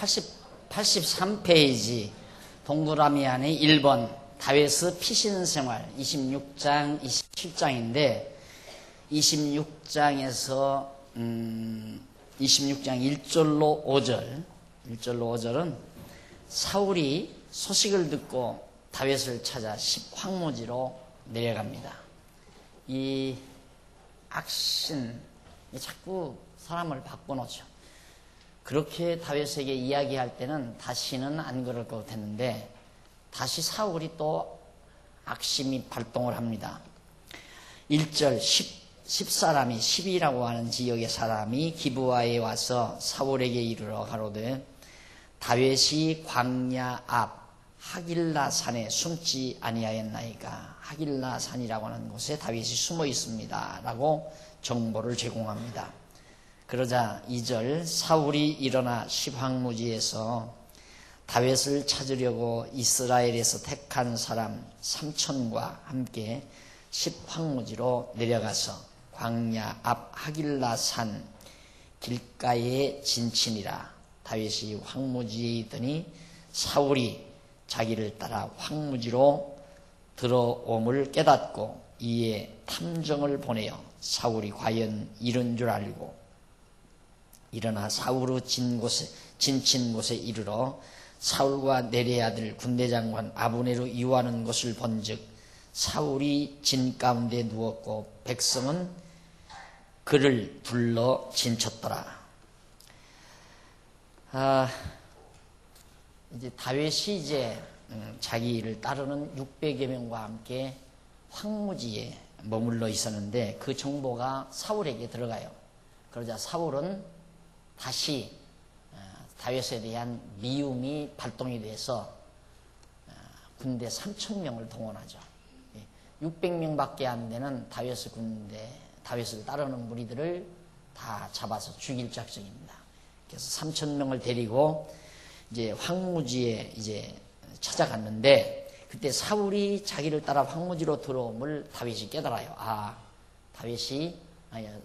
83페이지 동그라미 안에 1번 다윗의 피신생활 26장, 27장인데 26장에서 26장 1절로 5절은 사울이 소식을 듣고 다윗을 찾아 십황무지로 내려갑니다. 이 악신이 자꾸 사람을 바꿔놓죠. 그렇게 다윗에게 이야기할 때는 다시는 안 그럴 것 같았는데 다시 사울이 또 악심이 발동을 합니다. 1절 10사람이 10이라고 하는 지역의 사람이 기브아에 와서 사울에게 이르러 가로되 다윗이 광야 앞 하길라 산에 숨지 아니하였나이까. 하길라 산이라고 하는 곳에 다윗이 숨어 있습니다 라고 정보를 제공합니다. 그러자 2절 사울이 일어나 십황무지에서 다윗을 찾으려고 이스라엘에서 택한 사람 3,000과 함께 십황무지로 내려가서 광야 앞 하길라 산 길가에 진친이라. 다윗이 황무지에 있더니 사울이 자기를 따라 황무지로 들어옴을 깨닫고 이에 탐정을 보내어 사울이 과연 이런 줄 알고 일어나 사울의 진친 곳에 이르러 사울과 내레의 아들 군대장관 아브네로 이완하는 것을 본즉 사울이 진 가운데 누웠고 백성은 그를 불러 진쳤더라. 이제 다윗이 이제 자기를 따르는 600여 명과 함께 황무지에 머물러 있었는데 그 정보가 사울에게 들어가요. 그러자 사울은 다시 다윗에 대한 미움이 발동이 돼서 군대 3,000명을 동원하죠. 600명밖에 안 되는 다윗의 군대, 다윗을 따르는 무리들을 다 잡아서 죽일 작정입니다. 그래서 3,000명을 데리고 이제 황무지에 이제 찾아갔는데 그때 사울이 자기를 따라 황무지로 들어옴을 다윗이 깨달아요.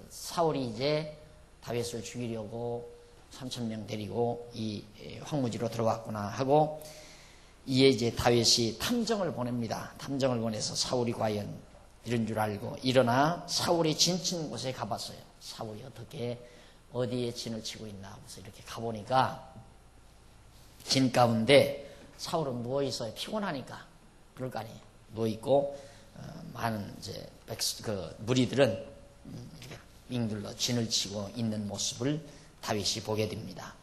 사울이 이제 다윗을 죽이려고 3,000명 데리고 이 황무지로 들어갔구나 하고 이에 이제 다윗이 탐정을 보냅니다. 탐정을 보내서 사울이 과연 이런 줄 알고 일어나 사울이 진친 곳에 가봤어요. 사울이 어디에 진을 치고 있나 하면서 이렇게 가보니까 진 가운데 사울은 누워있어요. 피곤하니까. 그럴 거 아니에요. 누워있고 많은 이제 무리들은 이렇게 빙둘러 진을 치고 있는 모습을 다윗이 보게 됩니다.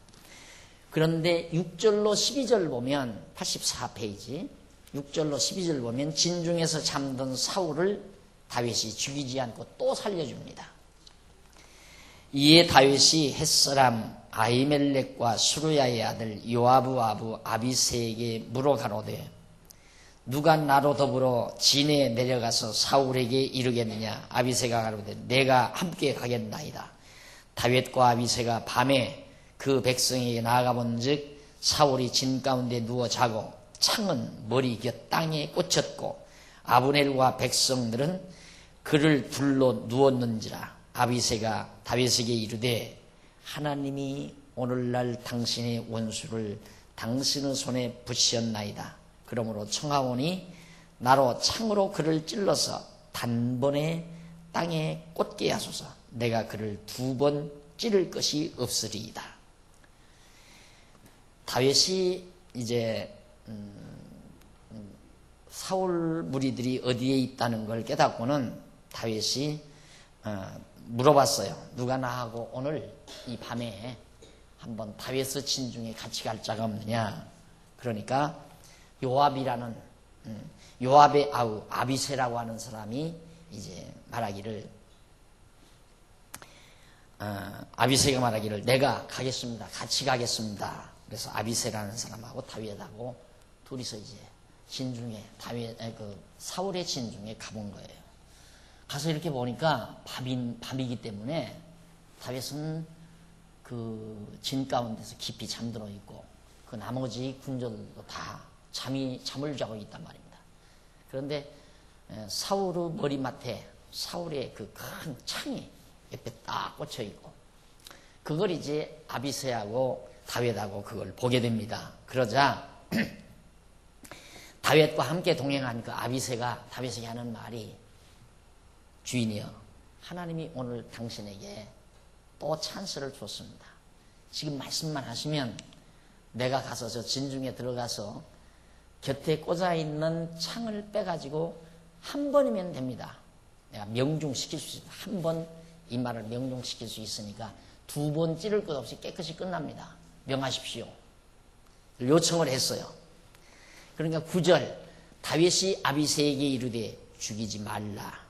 그런데 6절로 12절 보면 84페이지 6절로 12절 보면 진중에서 잠든 사울을 다윗이 죽이지 않고 또 살려줍니다. 이에 다윗이 햇사람 아히멜렉과 수르야의 아들 요아브 아부 아비새에게 물어가로되 누가 나로 더불어 진에 내려가서 사울에게 이르겠느냐. 아비새가 가로되 내가 함께 가겠나이다. 다윗과 아비새가 밤에 그 백성에게 나아가본즉 사울이 진 가운데 누워 자고 창은 머리 곁 땅에 꽂혔고 아브넬과 백성들은 그를 둘러 누웠는지라. 아비새가 다윗에게 이르되 하나님이 오늘날 당신의 원수를 당신의 손에 붙이었나이다. 그러므로 청하오니 나로 창으로 그를 찔러서 단번에 땅에 꽂게 하소서. 내가 그를 2번 찌를 것이 없으리이다. 다윗이 이제 사울 무리들이 어디에 있다는 걸 깨닫고는 다윗이 물어봤어요. 누가 나하고 오늘 이 밤에 한번 다윗의 진중에 같이 갈 자가 없느냐. 그러니까 요압이라는 요압의 아우 아비새라고 하는 사람이 이제 말하기를 아비새가 말하기를 내가 가겠습니다. 같이 가겠습니다. 그래서 아비새라는 사람하고 다윗하고 둘이서 이제 진중에 사울의 진중에 가본 거예요. 가서 이렇게 보니까 밤이기 때문에 다윗은 그 진 가운데서 깊이 잠들어 있고 그 나머지 군전들도 다 잠을 자고 있단 말입니다. 그런데 사울의 머리맡에 사울의 그 큰 창이 옆에 딱 꽂혀 있고 그걸 이제 아비새하고 다윗하고 그걸 보게 됩니다. 그러자 다윗과 함께 동행한 그 아비새가 다윗에게 하는 말이, 주인이여, 하나님이 오늘 당신에게 또 찬스를 줬습니다. 지금 말씀만 하시면 내가 가서 저 진중에 들어가서 곁에 꽂아 있는 창을 빼가지고 한 번이면 됩니다. 내가 명중시킬 수 있습니다. 한 번 이 말을 명중시킬 수 있으니까 2번 찌를 것 없이 깨끗이 끝납니다. 명하십시오. 요청을 했어요. 그러니까 9절, 다윗이 아비새에게 이르되 죽이지 말라.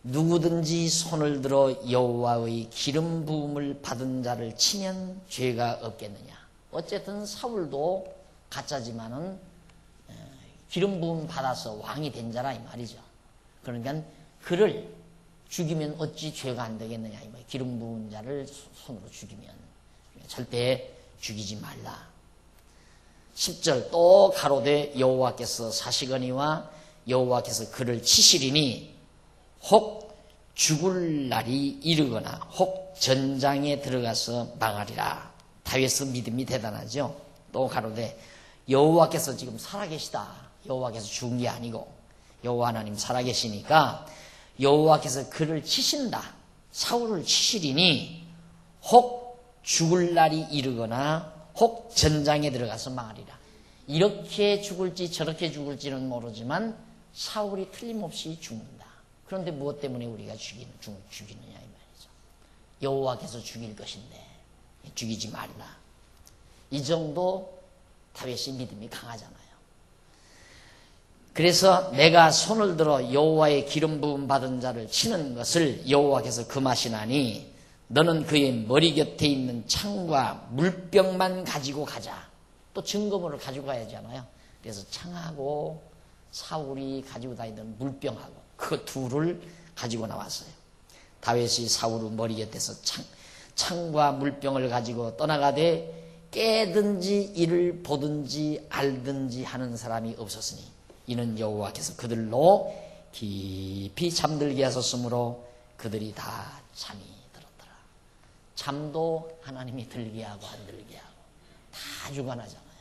누구든지 손을 들어 여호와의 기름 부음을 받은 자를 치면 죄가 없겠느냐. 어쨌든 사울도 가짜지만은 기름 부음 받아서 왕이 된 자라 이 말이죠. 그러니까 그를 죽이면 어찌 죄가 안 되겠느냐 이 말이에요. 기름 부은 자를 손으로 죽이면 절대 죽이지 말라. 10절, 또 가로되 여호와께서 사시거니와 여호와께서 그를 치시리니 혹 죽을 날이 이르거나 혹 전장에 들어가서 망하리라. 다윗의 믿음이 대단하죠. 또 가로되 여호와께서 지금 살아계시다. 여호와께서 죽은 게 아니고 여호와 하나님 살아계시니까 여호와께서 그를 치신다. 사울을 치시리니 혹 죽을 날이 이르거나 혹 전장에 들어가서 망하리라. 이렇게 죽을지 저렇게 죽을지는 모르지만 사울이 틀림없이 죽는다. 그런데 무엇 때문에 우리가 죽이느냐 이 말이죠. 여호와께서 죽일 것인데 죽이지 말라. 이 정도 다윗이 믿음이 강하잖아요. 그래서 내가 손을 들어 여호와의 기름 부음 받은 자를 치는 것을 여호와께서 금하시나니 너는 그의 머리 곁에 있는 창과 물병만 가지고 가자. 또 증거물을 가지고 가야잖아요. 그래서 창하고 사울이 가지고 다니던 물병하고 그 둘을 가지고 나왔어요. 다윗이 사울의 머리 곁에서 창과 물병을 가지고 떠나가되 깨든지 이를 보든지 알든지 하는 사람이 없었으니 이는 여호와께서 그들로 깊이 잠들게 하셨으므로 그들이 다 잠이 들었더라. 잠도 하나님이 들게 하고 안 들게 하고 다 주관하잖아요.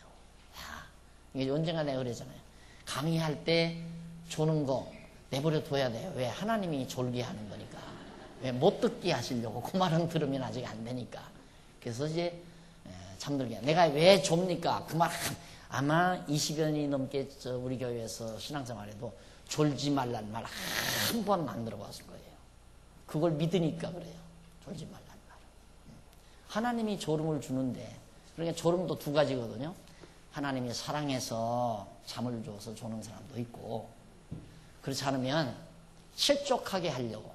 이게 언젠가 내가 그랬잖아요. 강의할 때 조는 거 내버려 둬야 돼요. 왜? 하나님이 졸게 하는 거니까. 왜? 못 듣게 하시려고. 그 말은 들으면 아직 안 되니까. 그래서 이제 잠들게. 내가 왜 좁니까? 그 말 아마 20여 년이 넘게 우리 교회에서 신앙생활에도 졸지 말란 말 한 번 안 들어봤을 거예요. 그걸 믿으니까 그래요. 졸지 말란 말. 하나님이 졸음을 주는데, 그러니까 졸음도 두 가지거든요. 하나님이 사랑해서 잠을 줘서 조는 사람도 있고, 그렇지 않으면 실족하게 하려고,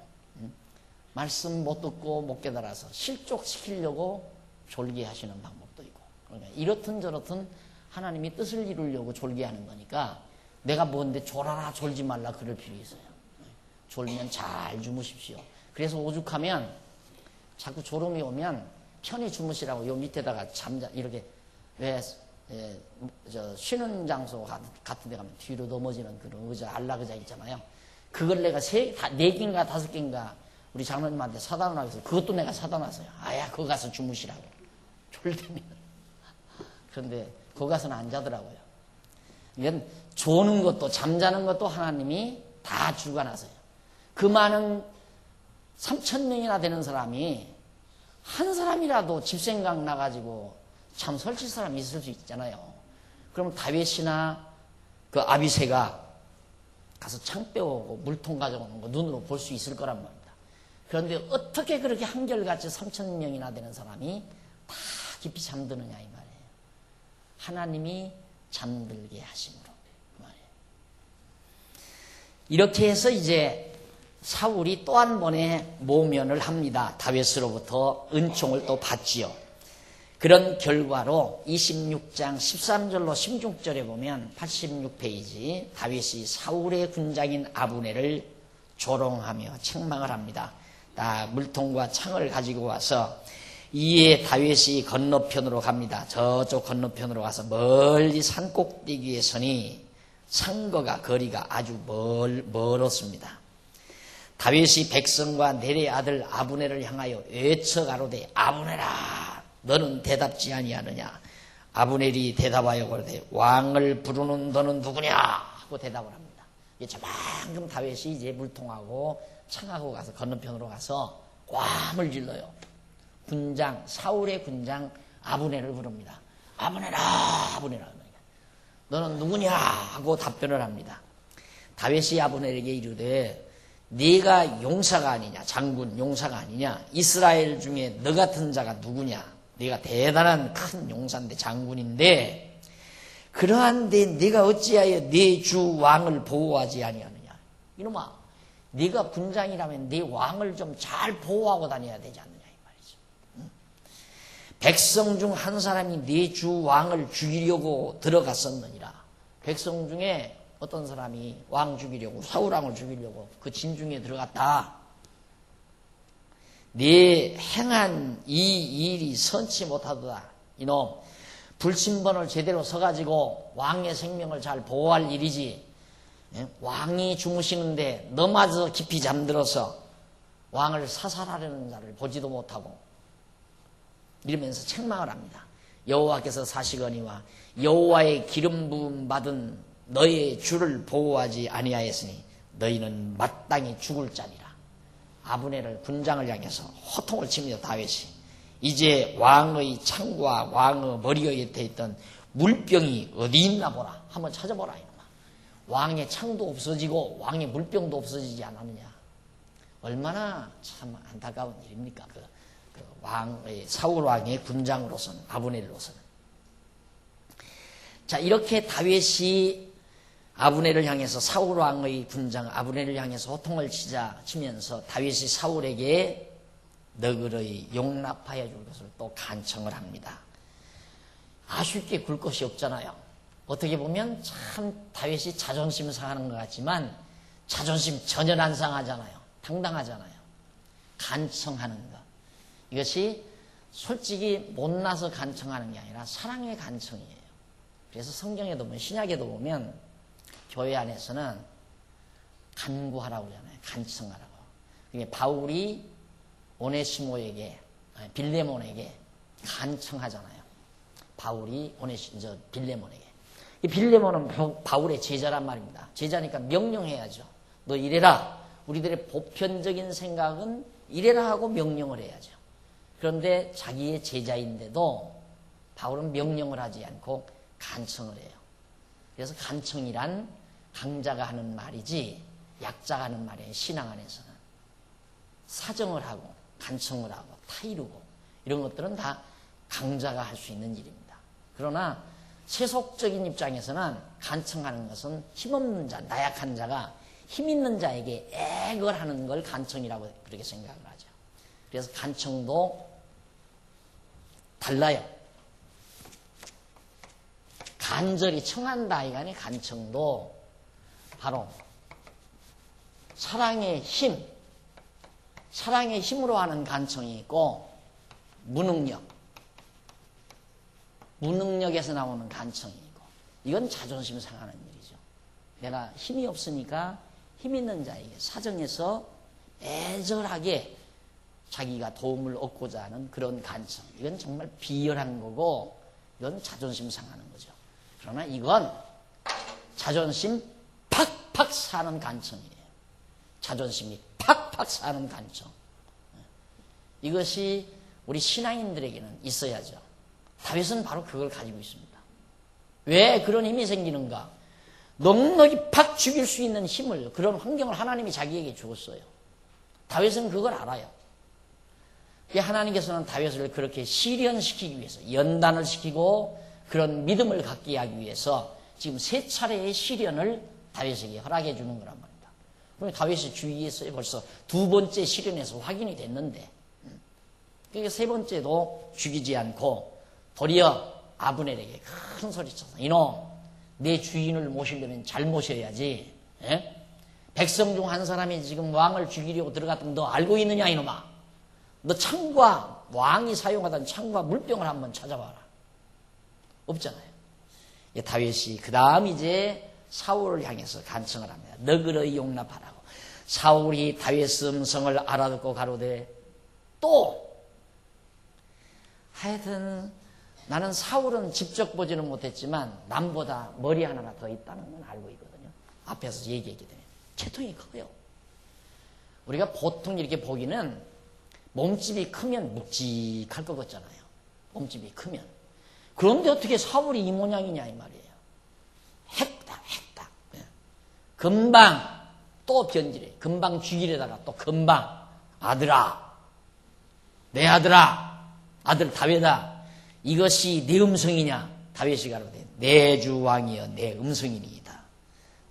말씀 못 듣고 못 깨달아서 실족시키려고 졸게 하시는 방법도 있고, 그러니까 이렇든 저렇든 하나님이 뜻을 이루려고 졸게 하는 거니까 내가 뭔데 졸아라 졸지 말라 그럴 필요 있어요. 졸면 잘 주무십시오. 그래서 오죽하면 자꾸 졸음이 오면 편히 주무시라고 요 밑에다가 이렇게 왜 쉬는 장소 같은 데 가면 뒤로 넘어지는 그런 의자, 안락의자 있잖아요. 그걸 내가 4개인가 5개인가 우리 장로님한테 사다 놔서 그것도 내가 사다 놨어요. 아야, 그거 가서 주무시라고. 졸대면. 그런데 거기 가서는 안 자더라고요. 이건 조는 것도 잠자는 것도 하나님이 다 주관하세요. 그 많은 3,000명이나 되는 사람이 한 사람이라도 집생각 나가지고 참 설칠 사람이 있을 수 있잖아요. 그러면 다윗이나 그 아비새가 가서 창 빼오고 물통 가져오는 거 눈으로 볼 수 있을 거란 말입니다. 그런데 어떻게 그렇게 한결같이 3,000명이나 되는 사람이 다 깊이 잠드느냐 이 말이에요. 하나님이 잠들게 하심으로 그 말이에요. 이렇게 해서 이제 사울이 또 한 번의 모면을 합니다. 다윗으로부터 은총을 또 받지요. 그런 결과로 26장 13절로 16절에 보면 86페이지 다윗이 사울의 군장인 아브넬을 조롱하며 책망을 합니다. 다 물통과 창을 가지고 와서 이에 다윗이 건너편으로 갑니다. 저쪽 건너편으로 가서 멀리 산 꼭대기에 서니 상거가 거리가 아주 멀었습니다. 다윗이 백성과 넬의 아들 아브넬을 향하여 외쳐 가로되 아브넬아 너는 대답지 아니하느냐. 아브넬이 대답하여 그러되 왕을 부르는 너는 누구냐 하고 대답을 합니다. 저만큼 다윗이 이제 물통하고 창하고 가서 건너편으로 가서 꽝을 질러요. 군장, 사울의 군장 아브넬을 부릅니다. 아브넬아, 아브넬아, 너는 누구냐 하고 답변을 합니다. 다윗이 아브넬에게 이르되 네가 용사가 아니냐, 장군 용사가 아니냐, 이스라엘 중에 너 같은 자가 누구냐, 네가 대단한 큰 용사인데 장군인데 그러한데 네가 어찌하여 네 주 왕을 보호하지 아니하느냐. 이놈아, 네가 군장이라면 네 왕을 좀 잘 보호하고 다녀야 되지 않느냐 이 말이죠. 백성 중 한 사람이 네 주 왕을 죽이려고 들어갔었느니라. 백성 중에 어떤 사람이 왕 죽이려고, 사울왕을 죽이려고 그 진중에 들어갔다. 네 행한 이 일이 선치 못하도다. 이놈, 불침번을 제대로 서가지고 왕의 생명을 잘 보호할 일이지, 왕이 주무시는데 너마저 깊이 잠들어서 왕을 사살하려는 자를 보지도 못하고, 이러면서 책망을 합니다. 여호와께서 사시거니와 여호와의 기름 부음 받은 너의 주를 보호하지 아니하였으니 너희는 마땅히 죽을 자니라. 아브넬을 군장을 향해서 호통을 칩니다. 다윗이 이제 왕의 창과 왕의 머리 곁에 있던 물병이 어디 있나 보라. 한번 찾아보라. 이놈아. 왕의 창도 없어지고 왕의 물병도 없어지지 않았느냐. 얼마나 참 안타까운 일입니까. 왕의 사울 왕의 군장으로서는, 아브넬로서는. 자, 이렇게 다윗이 아브넬을 향해서, 사울 왕의 군장 아브넬을 향해서 호통을 치면서 다윗이 사울에게 너그러이 용납하여 줄 것을 또 간청을 합니다. 아쉽게 굴 것이 없잖아요. 어떻게 보면 참 다윗이 자존심 상하는 것 같지만 자존심 전혀 안 상하잖아요. 당당하잖아요. 간청하는 것, 이것이 솔직히 못나서 간청하는 게 아니라 사랑의 간청이에요. 그래서 성경에도 보면, 신약에도 보면 교회 안에서는 간구하라고 하잖아요. 간청하라고. 그게 바울이 오네시모에게, 빌레몬에게 간청하잖아요. 바울이 빌레몬에게. 이 빌레몬은 바울의 제자란 말입니다. 제자니까 명령해야죠. 너 이래라. 우리들의 보편적인 생각은 이래라 하고 명령을 해야죠. 그런데 자기의 제자인데도 바울은 명령을 하지 않고 간청을 해요. 그래서 간청이란 강자가 하는 말이지 약자가 하는 말이에요. 신앙 안에서는 사정을 하고 간청을 하고 타이르고 이런 것들은 다 강자가 할 수 있는 일입니다. 그러나 세속적인 입장에서는 간청하는 것은 힘없는 자, 나약한 자가 힘 있는 자에게 애걸 하는 걸 간청이라고 그렇게 생각을 하죠. 그래서 간청도 달라요. 간절히 청한다 이가 아니, 간청도 바로 사랑의 힘으로 하는 간청이 있고, 무능력에서 나오는 간청이 있고, 이건 자존심 상하는 일이죠. 내가 힘이 없으니까 힘 있는 자에게 사정해서 애절하게 자기가 도움을 얻고자 하는 그런 간청, 이건 정말 비열한 거고, 이건 자존심 상하는 거죠. 그러나 이건 자존심 팍팍 사는 간청이에요. 자존심이 팍팍 사는 간청. 이것이 우리 신앙인들에게는 있어야죠. 다윗은 바로 그걸 가지고 있습니다. 왜 그런 힘이 생기는가? 넉넉히 팍 죽일 수 있는 힘을, 그런 환경을 하나님이 자기에게 주었어요. 다윗은 그걸 알아요. 하나님께서는 다윗을 그렇게 시련시키기 위해서, 연단을 시키고 그런 믿음을 갖게 하기 위해서 지금 3차례의 시련을 다윗에게 허락해 주는 거란 말입니다. 그럼 다윗이 주의했어요. 벌써 2번째 시련에서 확인이 됐는데, 그러니까 3번째도 죽이지 않고 도리어 아브넬에게 큰 소리쳐서, 이놈, 내 주인을 모시려면 잘 모셔야지. 백성 중 한 사람이 지금 왕을 죽이려고 들어갔던 너 알고 있느냐 이놈아. 너 창과, 왕이 사용하던 창과 물병을 한번 찾아봐라. 없잖아요. 다윗이 그 다음 이제 사울을 향해서 간청을 합니다. 너그러이 용납하라고. 사울이 다윗의 음성을 알아듣고 가로되 또 하여튼 나는 사울은 직접 보지는 못했지만 남보다 머리 하나가 더 있다는 건 알고 있거든요. 앞에서 얘기했기 때문에. 체통이 커요. 우리가 보통 이렇게 보기는 몸집이 크면 묵직할 것 같잖아요. 몸집이 크면. 그런데 어떻게 사울이 이 모양이냐 이 말이에요. 핵다. 금방 또 변질해. 금방 죽이려다가 또 금방 아들아, 내 아들아, 아들 다윗아, 이것이 네 음성이냐? 다윗이 가로되 내 주 왕이여 내 음성이니이다.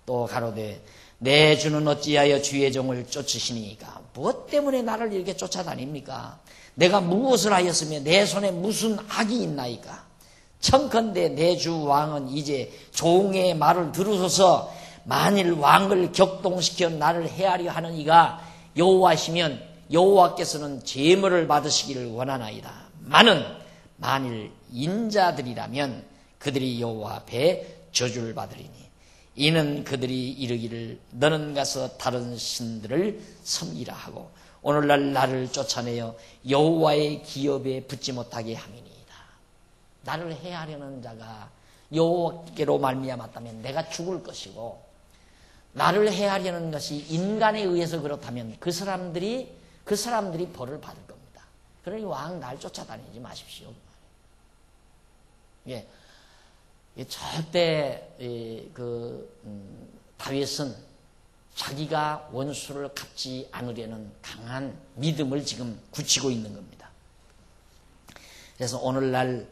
또 가로되 내 주는 어찌하여 주의 종을 쫓으시니까? 무엇 때문에 나를 이렇게 쫓아다닙니까? 내가 무엇을 하였으며 내 손에 무슨 악이 있나이까? 청컨대 내 주 왕은 이제 종의 말을 들으소서. 만일 왕을 격동시켜 나를 해하려 하는 이가 여호와시면 여호와께서는 제물을 받으시기를 원하나이다. 만일 인자들이라면 그들이 여호와 앞에 저주를 받으리니 이는 그들이 이르기를 너는 가서 다른 신들을 섬기라 하고 오늘날 나를 쫓아내어 여호와의 기업에 붙지 못하게 함이니이다. 나를 해하려는 자가 여호와께로 말미암았다면 내가 죽을 것이고, 나를 해하려는 것이 인간에 의해서 그렇다면 그 사람들이 벌을 받을 겁니다. 그러니 왕 날 쫓아다니지 마십시오. 예, 절대 다윗은 자기가 원수를 갚지 않으려는 강한 믿음을 지금 굳히고 있는 겁니다. 그래서 오늘날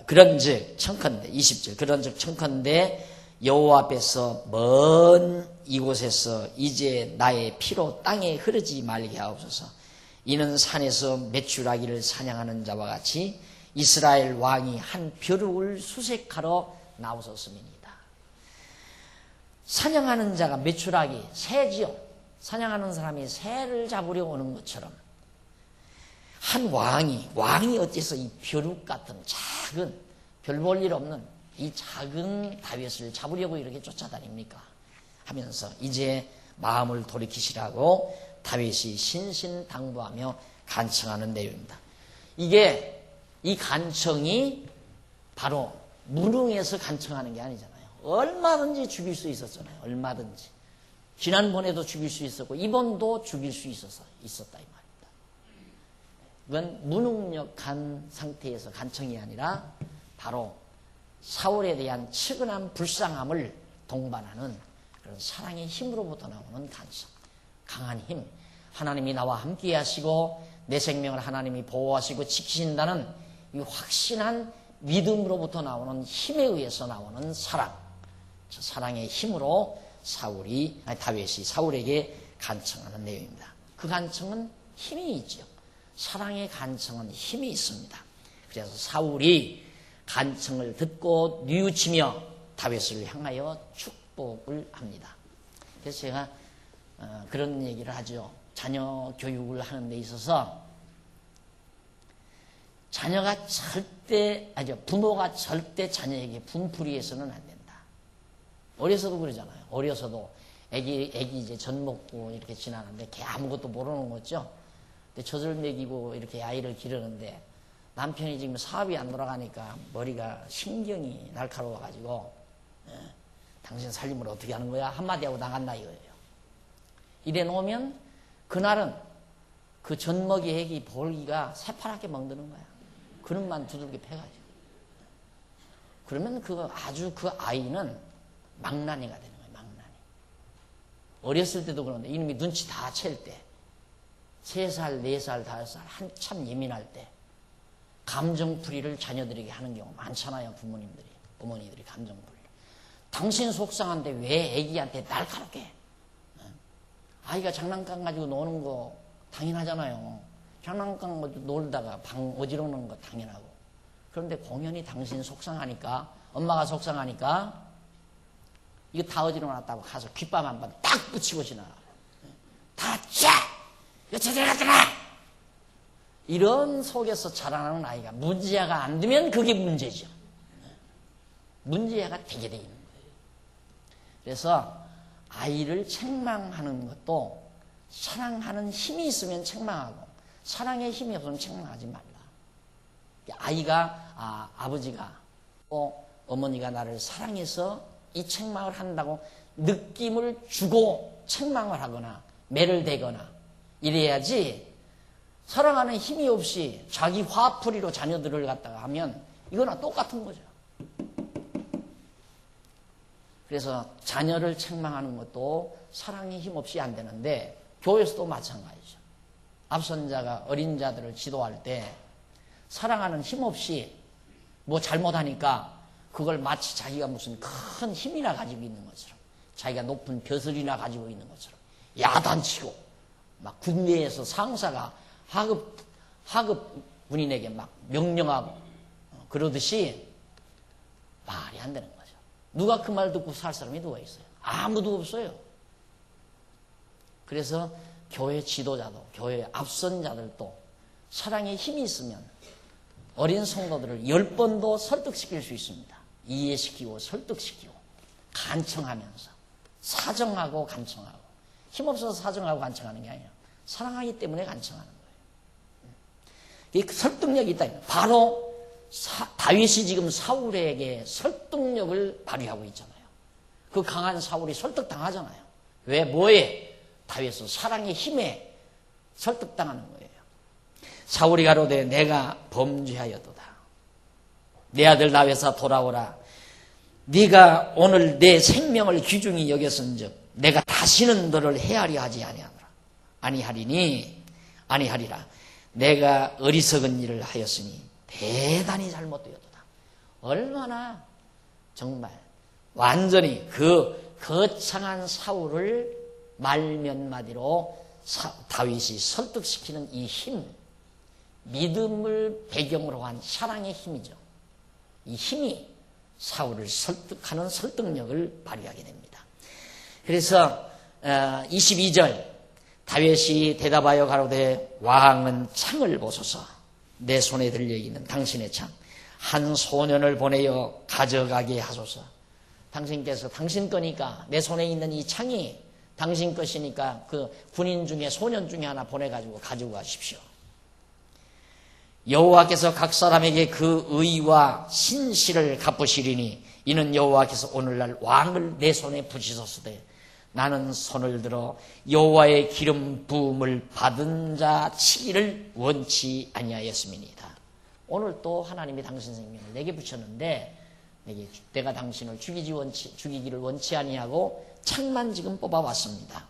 그런즉 청컨대 20절 그런즉 청컨대 여호와 앞에서 먼 이곳에서 이제 나의 피로 땅에 흐르지 말게 하옵소서. 이는 산에서 메추라기를 사냥하는 자와 같이 이스라엘 왕이 한 벼룩을 수색하러 나오셨음이니이다. 사냥하는 자가 메추라기, 새지요. 사냥하는 사람이 새를 잡으려 오는 것처럼 한 왕이 어째서 이 벼룩 같은 작은 별 볼 일 없는 이 작은 다윗을 잡으려고 이렇게 쫓아다닙니까? 하면서 이제 마음을 돌이키시라고 다윗이 신신당부하며 간청하는 내용입니다. 이 간청이 바로 무능해서 간청하는 게 아니잖아요. 얼마든지 죽일 수 있었잖아요. 얼마든지. 지난번에도 죽일 수 있었고 이번도 죽일 수 있었다 이 말입니다. 이건 무능력한 상태에서 간청이 아니라 바로 사울에 대한 측은한 불쌍함을 동반하는 그런 사랑의 힘으로부터 나오는 간청, 강한 힘. 하나님이 나와 함께 하시고 내 생명을 하나님이 보호하시고 지키신다는 이 확신한 믿음으로부터 나오는 힘에 의해서 나오는 사랑. 저 사랑의 힘으로 다윗이 사울에게 간청하는 내용입니다. 그 간청은 힘이 있죠. 사랑의 간청은 힘이 있습니다. 그래서 사울이 간청을 듣고 뉘우치며 다윗을 향하여 축복을 합니다. 그래서 제가 그런 얘기를 하죠. 자녀 교육을 하는 데 있어서 부모가 절대 자녀에게 분풀이해서는 안 된다. 어려서도 그러잖아요. 어려서도 애기 이제 젖 먹고 이렇게 지나는데 걔 아무것도 모르는 거죠. 근데 젖을 먹이고 이렇게 아이를 기르는데 남편이 지금 사업이 안 돌아가니까 머리가 신경이 날카로워가지고 당신 살림을 어떻게 하는 거야? 한마디 하고 나간다 이거예요. 이래 놓으면 그날은 그 젖먹이 애기 볼기가 새파랗게 멍드는 거야. 그릇만 두들겨 패가지고. 그러면 그 아이는 망나니가 되는 거예요. 망나니. 어렸을 때도 그런데 이놈이 눈치 다 챌 때 3살, 4살, 5살 한참 예민할 때 감정풀이를 자녀들에게 하는 경우 많잖아요. 부모님들이 감정풀이. 당신 속상한데 왜 애기한테 날카롭게? 아이가 장난감 가지고 노는 거 당연하잖아요. 장난감 가지고 놀다가 방 어지러우는 거 당연하고. 그런데 공연히 당신 속상하니까, 엄마가 속상하니까 이거 다 어지러워놨다고 가서 귓밤 한 번 딱 붙이고 지나가. 다 쫙! 이거 제대로 갔더라! 이런 속에서 자라나는 아이가 문제아가 안 되면 그게 문제죠. 문제아가 되게 돼 있는 거예요. 그래서 아이를 책망하는 것도 사랑하는 힘이 있으면 책망하고 사랑의 힘이 없으면 책망하지 말라. 아이가 아버지가 어머니가 나를 사랑해서 이 책망을 한다고 느낌을 주고 책망을 하거나 매를 대거나 이래야지, 사랑하는 힘이 없이 자기 화풀이로 자녀들을 갖다가 하면 이거나 똑같은 거죠. 그래서 자녀를 책망하는 것도 사랑의 힘 없이 안 되는데, 교회에서도 마찬가지죠. 앞선 자가 어린 자들을 지도할 때 사랑하는 힘 없이 뭐 잘못하니까 그걸 마치 자기가 무슨 큰 힘이나 가지고 있는 것처럼, 자기가 높은 벼슬이나 가지고 있는 것처럼 야단치고, 막 군대에서 상사가 하급 군인에게 막 명령하고 그러듯이 말이 안 되는 거죠. 누가 그 말 듣고 살 사람이 누가 있어요? 아무도 없어요. 그래서 교회 지도자도, 교회 앞선 자들도 사랑의 힘이 있으면 어린 성도들을 10번도 설득시킬 수 있습니다. 이해시키고 설득시키고 간청하면서, 사정하고 간청하고. 힘없어서 사정하고 간청하는 게 아니라 사랑하기 때문에 간청하는 거예요. 이 설득력이 있다. 바로 다윗이 지금 사울에게 설득력을 발휘하고 있잖아요. 그 강한 사울이 설득당하잖아요. 왜? 뭐에? 다윗은 사랑의 힘에 설득당하는 거예요. 사울이 가로되 내가 범죄하였도다. 내 아들 다윗아 돌아오라. 네가 오늘 내 생명을 귀중히 여겼은즉 내가 다시는 너를 해하려 하지 아니하리라. 내가 어리석은 일을 하였으니 대단히 잘못되었도다. 얼마나 정말 완전히 그 거창한 사울을 말 몇 마디로 다윗이 설득시키는 이 힘, 믿음을 배경으로 한 사랑의 힘이죠. 이 힘이 사울을 설득하는 설득력을 발휘하게 됩니다. 그래서 22절 다윗이 대답하여 가로되 왕은 창을 보소서. 내 손에 들려있는 당신의 창, 한 소년을 보내어 가져가게 하소서. 당신께서 당신 거니까, 내 손에 있는 이 창이 당신 것이니까 그 군인 중에 소년 중에 하나 보내가지고 가지고 가십시오. 여호와께서 각 사람에게 그 의와 신실을 갚으시리니 이는 여호와께서 오늘날 왕을 내 손에 붙이소서되 나는 손을 들어 여호와의 기름 부음을 받은 자 치기를 원치 아니하였음이니이다. 오늘 또 하나님이 당신 생명을 내게 붙였는데 내가 당신을 죽이기를 원치 아니하고 창만 지금 뽑아왔습니다.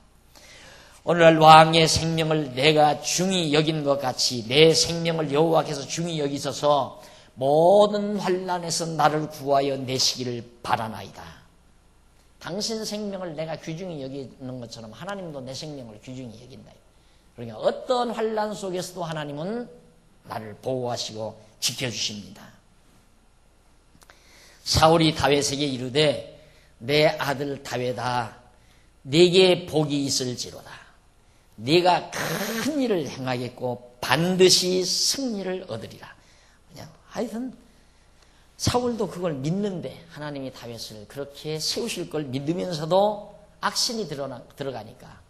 오늘날 왕의 생명을 내가 중히 여긴 것 같이 내 생명을 여호와께서 중히 여기셔서 모든 환난에서 나를 구하여 내시기를 바라나이다. 당신 생명을 내가 귀중히 여기는 것처럼 하나님도 내 생명을 귀중히 여긴다. 그러니까 어떤 환난 속에서도 하나님은 나를 보호하시고 지켜주십니다. 사울이 다윗에게 이르되 내 아들 다윗아 네게 복이 있을지로다. 네가 큰 일을 행하겠고 반드시 승리를 얻으리라. 그냥 하여튼 사울도 그걸 믿는데 하나님이 다윗을 그렇게 세우실 걸 믿으면서도 악신이 들어가니까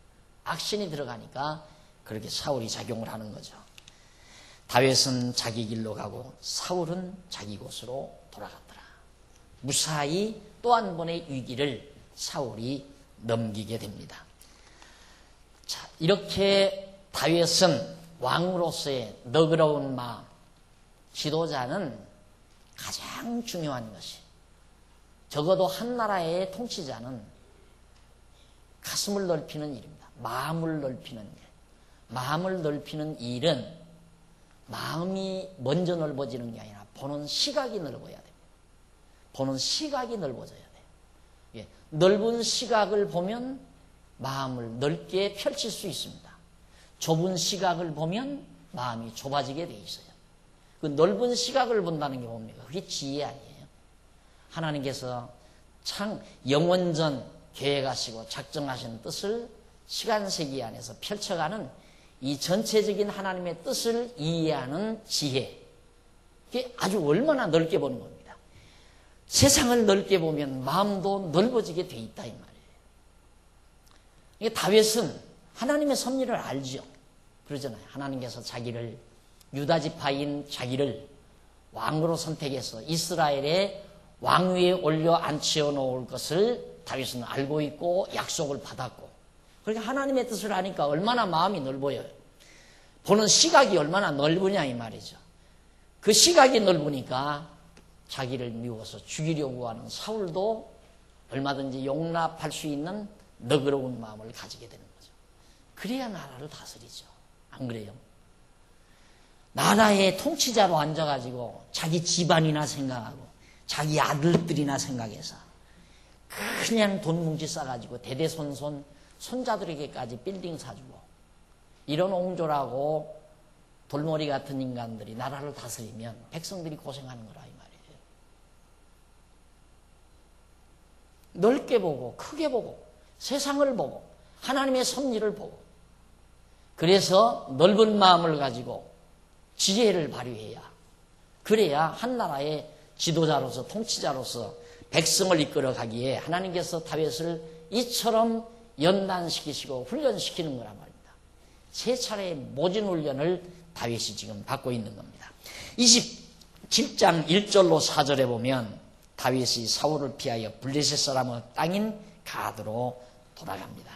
그렇게 사울이 작용을 하는 거죠. 다윗은 자기 길로 가고 사울은 자기 곳으로 돌아갔더라. 무사히 또 한 번의 위기를 사울이 넘기게 됩니다. 자, 이렇게 다윗은 왕으로서의 너그러운 마음, 지도자는 가장 중요한 것이, 적어도 한 나라의 통치자는 가슴을 넓히는 일입니다. 마음을 넓히는 일. 마음을 넓히는 일은 마음이 먼저 넓어지는 게 아니라 보는 시각이 넓어야 됩니다. 보는 시각이 넓어져야 돼요. 예, 넓은 시각을 보면 마음을 넓게 펼칠 수 있습니다. 좁은 시각을 보면 마음이 좁아지게 돼 있어요. 그 넓은 시각을 본다는 게 뭡니까? 그게 지혜 아니에요. 하나님께서 참 영원전 계획하시고 작정하신 뜻을 시간 세기 안에서 펼쳐가는 이 전체적인 하나님의 뜻을 이해하는 지혜. 그게 아주 얼마나 넓게 보는 겁니다. 세상을 넓게 보면 마음도 넓어지게 돼 있다 이 말이에요. 이게 다윗은 하나님의 섭리를 알죠. 그러잖아요. 하나님께서 자기를, 유다 지파인 자기를 왕으로 선택해서 이스라엘의 왕위에 올려 앉혀 놓을 것을 다윗은 알고 있고 약속을 받았고, 그러니까 하나님의 뜻을 하니까 얼마나 마음이 넓어요. 보는 시각이 얼마나 넓으냐 이 말이죠. 그 시각이 넓으니까 자기를 미워서 죽이려고 하는 사울도 얼마든지 용납할 수 있는 너그러운 마음을 가지게 되는 거죠. 그래야 나라를 다스리죠. 안 그래요? 나라의 통치자로 앉아가지고 자기 집안이나 생각하고 자기 아들들이나 생각해서 그냥 돈 뭉치 싸가지고 대대손손 손자들에게까지 빌딩 사주고, 이런 옹졸하고 돌머리 같은 인간들이 나라를 다스리면 백성들이 고생하는 거라 이 말이에요. 넓게 보고 크게 보고 세상을 보고 하나님의 섭리를 보고, 그래서 넓은 마음을 가지고 지혜를 발휘해야, 그래야 한 나라의 지도자로서 통치자로서 백성을 이끌어 가기에 하나님께서 다윗을 이처럼 연단시키시고 훈련시키는 거란 말입니다. 세 차례의 모진 훈련을 다윗이 지금 받고 있는 겁니다. 27장 1절로 4절에 보면 다윗이 사울을 피하여 블레셋 사람의 땅인 가드로 돌아갑니다.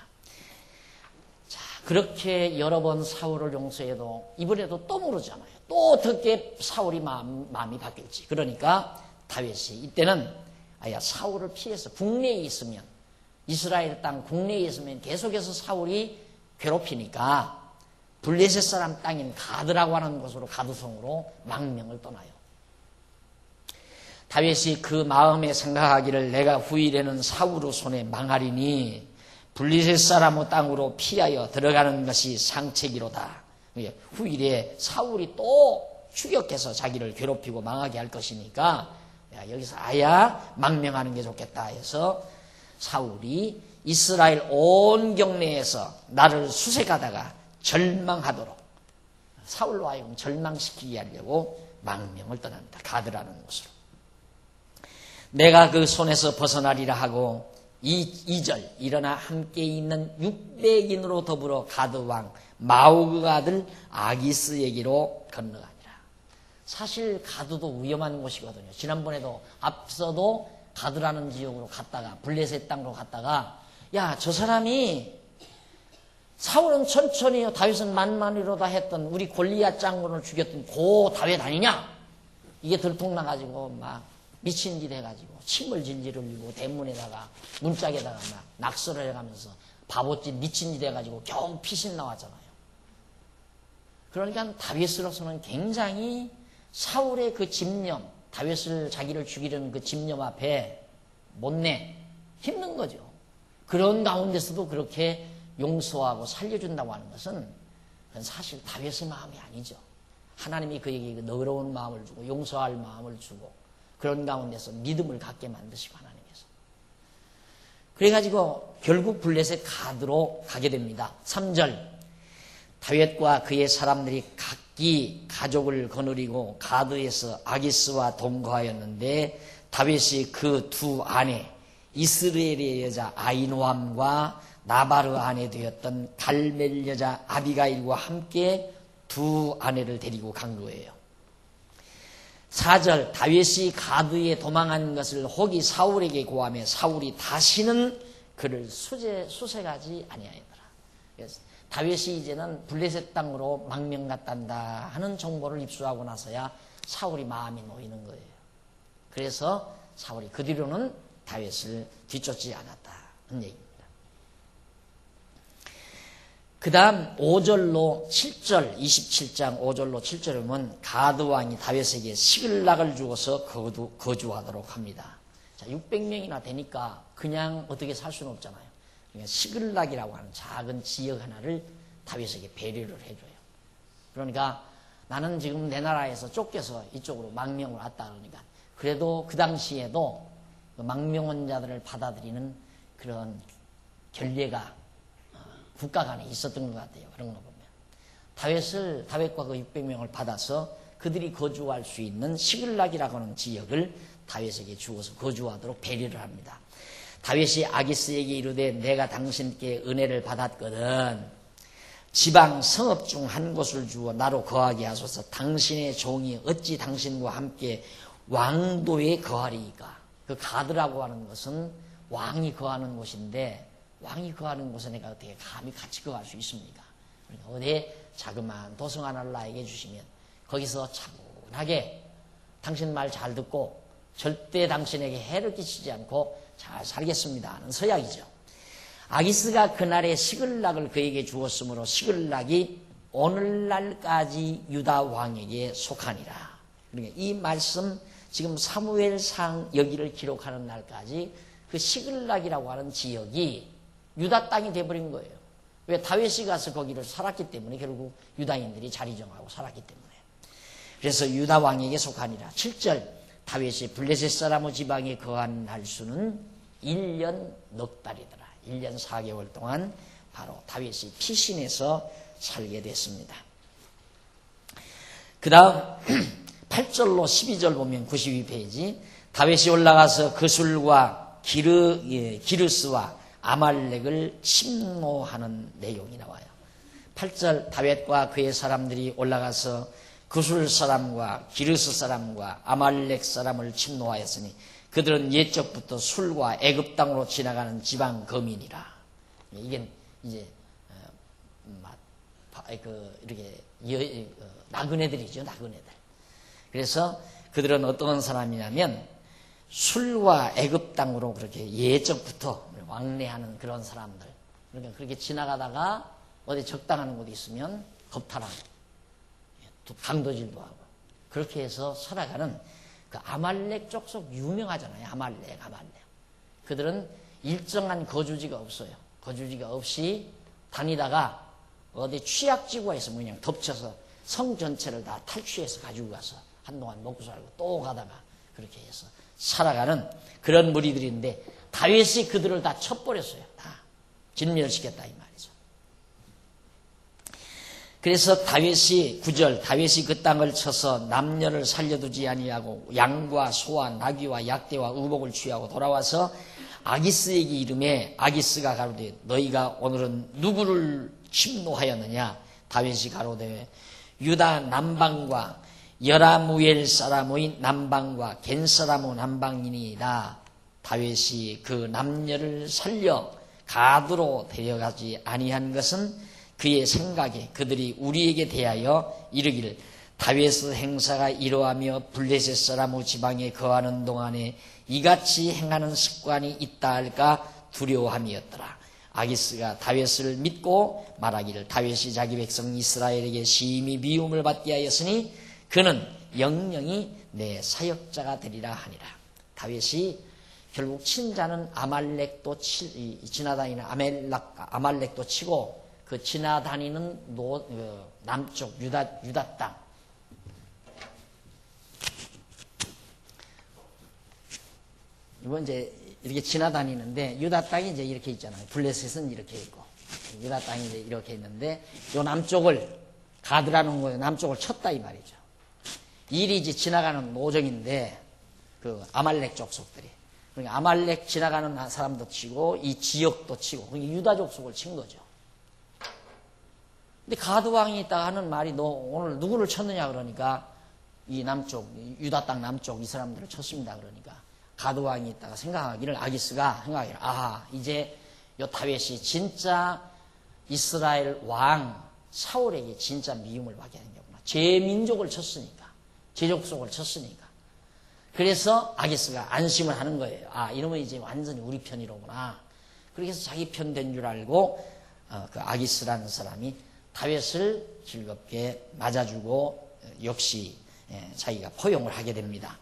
자, 그렇게 여러 번 사울을 용서해도 이번에도 또 모르잖아요. 또 어떻게 사울이 마음이 바뀔지. 그러니까 다윗이 이때는 사울을 피해서 국내에 있으면, 이스라엘 땅 국내에 있으면 계속해서 사울이 괴롭히니까 블레셋 사람 땅인 가드라고 하는 곳으로, 가드성으로 망명을 떠나요. 다윗이 그 마음에 생각하기를 내가 후일에는 사울의 손에 망하리니 블레셋 사람의 땅으로 피하여 들어가는 것이 상책이로다. 후일에 사울이 또 추격해서 자기를 괴롭히고 망하게 할 것이니까 여기서 아야 망명하는 게 좋겠다 해서 사울이 이스라엘 온 경내에서 나를 수색하다가 절망하도록 사울로 하여금 절망시키게 하려고 망명을 떠납니다. 가드라는 곳으로. 내가 그 손에서 벗어나리라 하고 2절 일어나 함께 있는 600인으로 더불어 가드왕 마오그 아들 아기스에게로 건너가니라. 사실 가드도 위험한 곳이거든요. 지난번에도 앞서도 가드라는 지역으로 갔다가 블레셋 땅으로 갔다가 야, 저 사람이 사울은 천천히 다윗은 만만히로다 했던 우리 골리앗 장군을 죽였던 고 다윗 아니냐? 이게 들통나가지고 막 미친 짓 해가지고 침을 질질 흘리고 대문에다가 문짝에다가 막 낙서를 해가면서 바보짓 미친 짓 해가지고 겨우 피신 나왔잖아요. 그러니까 다윗으로서는 굉장히 사울의 그 집념, 다윗을 자기를 죽이려는 그 집념 앞에 못내 힘든 거죠. 그런 가운데서도 그렇게 용서하고 살려준다고 하는 것은 그건 사실 다윗의 마음이 아니죠. 하나님이 그에게 너그러운 마음을 주고 용서할 마음을 주고 그런 가운데서 믿음을 갖게 만드시고 하나님께서. 그래가지고 결국 블레셋 가드로 가게 됩니다. 3절 다윗과 그의 사람들이 각기 가족을 거느리고 가드에서 아기스와 동거하였는데 다윗이 그 두 아내 이스라엘의 여자 아히노암과 나바르 아내 되었던 갈멜 여자 아비가일과 함께 두 아내를 데리고 간 거예요. 4절 다윗이 가드에 도망한 것을 혹이 사울에게 고하며 사울이 다시는 그를 수색하지 아니하였더라. 그래서 다윗이 이제는 블레셋 땅으로 망명 갔단다 하는 정보를 입수하고 나서야 사울이 마음이 놓이는 거예요. 그래서 사울이 그 뒤로는 다윗을 뒤쫓지 않았다는 얘기입니다. 그 다음 5절로 7절 27장 5절로 7절에 보면 가드 왕이 다윗에게 시글락을 주어서 거주하도록 합니다. 자, 600명이나 되니까 그냥 어떻게 살 수는 없잖아요. 그러니까 시글락이라고 하는 작은 지역 하나를 다윗에게 배려를 해줘요. 그러니까 나는 지금 내 나라에서 쫓겨서 이쪽으로 망명을 왔다 그러니까 그래도 그 당시에도 그 망명원자들을 받아들이는 그런 결례가 국가 간에 있었던 것 같아요. 그런 거 보면. 다윗과 그 600명을 받아서 그들이 거주할 수 있는 시글락이라고 하는 지역을 다윗에게 주어서 거주하도록 배려를 합니다. 다윗이 아기스에게 이르되 내가 당신께 은혜를 받았거든 지방 성읍 중 한 곳을 주어 나로 거하게 하소서. 당신의 종이 어찌 당신과 함께 왕도에 거하리이까. 그 가드라고 하는 것은 왕이 거하는 곳인데, 왕이 거하는 곳에 내가 어떻게 감히 같이 거할 수 있습니까? 그러니까 어디에 자그마한 도성 하나를 나에게 주시면 거기서 차분하게 당신 말 잘 듣고 절대 당신에게 해를 끼치지 않고 잘 살겠습니다 하는 서약이죠. 아기스가 그날의 시글락을 그에게 주었으므로 시글락이 오늘날까지 유다 왕에게 속하니라. 그러니까 이 말씀 지금 사무엘상 여기를 기록하는 날까지 그 시글락이라고 하는 지역이 유다 땅이 돼버린 거예요. 왜? 다윗이 가서 거기를 살았기 때문에, 결국 유다인들이 자리 정하고 살았기 때문에. 그래서 유다 왕에게 속하니라. 7절 다윗이 블레셋 사람의 지방에 거한 날수는 1년 넉 달이더라. 1년 4개월 동안 바로 다윗이 피신해서 살게 됐습니다. 그 다음 8절로 12절 보면 92페이지 다윗이 올라가서 그술과 기르스와 아말렉을 침노하는 내용이 나와요. 8절 다윗과 그의 사람들이 올라가서 그술 사람과 기르스 사람과 아말렉 사람을 침노하였으니 그들은 옛적부터 술과 애굽 땅으로 지나가는 지방 거민이라. 이게 이제 이렇게 나그네들이죠, 나그네들. 그래서 그들은 어떤 사람이냐면 술과 애굽 땅으로 그렇게 예적부터 왕래하는 그런 사람들. 그러니까 그렇게 지나가다가 어디 적당한 곳이 있으면 겁탈하고 강도질도 하고 그렇게 해서 살아가는 그 아말렉 족속 유명하잖아요. 아말렉. 그들은 일정한 거주지가 없어요. 거주지가 없이 다니다가 어디 취약지구가 있으면 그냥 덮쳐서 성 전체를 다 탈취해서 가지고 가서 한동안 먹고 살고 또 가다가 그렇게 해서 살아가는 그런 무리들인데 다윗이 그들을 다 쳐버렸어요. 다 진멸시켰다 이 말이죠. 그래서 다윗이 9절 다윗이 그 땅을 쳐서 남녀를 살려두지 아니하고 양과 소와 나귀와 약대와 의복을 취하고 돌아와서 아기스에게 이르매 아기스가 가로되 너희가 오늘은 누구를 침노하였느냐. 다윗이 가로되 유다 남방과 여라무엘 사람의 남방과 겐 사람의 남방이니이다. 다윗이 그 남녀를 살려 가드로 데려가지 아니한 것은 그의 생각에 그들이 우리에게 대하여 이르기를 다윗의 행사가 이러하며 블레셋 사람의 지방에 거하는 동안에 이같이 행하는 습관이 있다 할까 두려워함이었더라. 아기스가 다윗을 믿고 말하기를 다윗이 자기 백성 이스라엘에게 심히 미움을 받게 하였으니 그는 영영이 내 사역자가 되리라 하니라. 다윗이 결국 친자는 아말렉도 지나다니는 아말렉도 치고 그 지나다니는 남쪽 유다 땅 이번 이제 이렇게 지나다니는데 유다 땅이 이제 이렇게 있잖아요. 블레셋은 이렇게 있고 유다 땅이 이제 이렇게 있는데 요 남쪽을 가드라는 거예요. 남쪽을 쳤다 이 말이죠. 일이 이제 지나가는 노정인데 그 아말렉 족속들이 그러니까 아말렉 지나가는 사람도 치고 이 지역도 치고 그러니까 유다 족속을 친 거죠. 근데 가드왕이 있다가 하는 말이 너 오늘 누구를 쳤느냐 그러니까 이 남쪽 유다 땅 남쪽 이 사람들을 쳤습니다. 그러니까 가드왕이 있다가 생각하기를 아기스가 생각하기를 이제 요 다윗이 진짜 이스라엘 왕 사울에게 진짜 미움을 받게 된 거구나. 제 민족을 쳤으니까 제 족속을 쳤으니까 그래서 아기스가 안심을 하는 거예요. 이러면 이제 완전히 우리 편이로구나. 그렇게 해서 자기 편 된 줄 알고 그 아기스라는 사람이 다윗을 즐겁게 맞아주고 역시 자기가 포용을 하게 됩니다.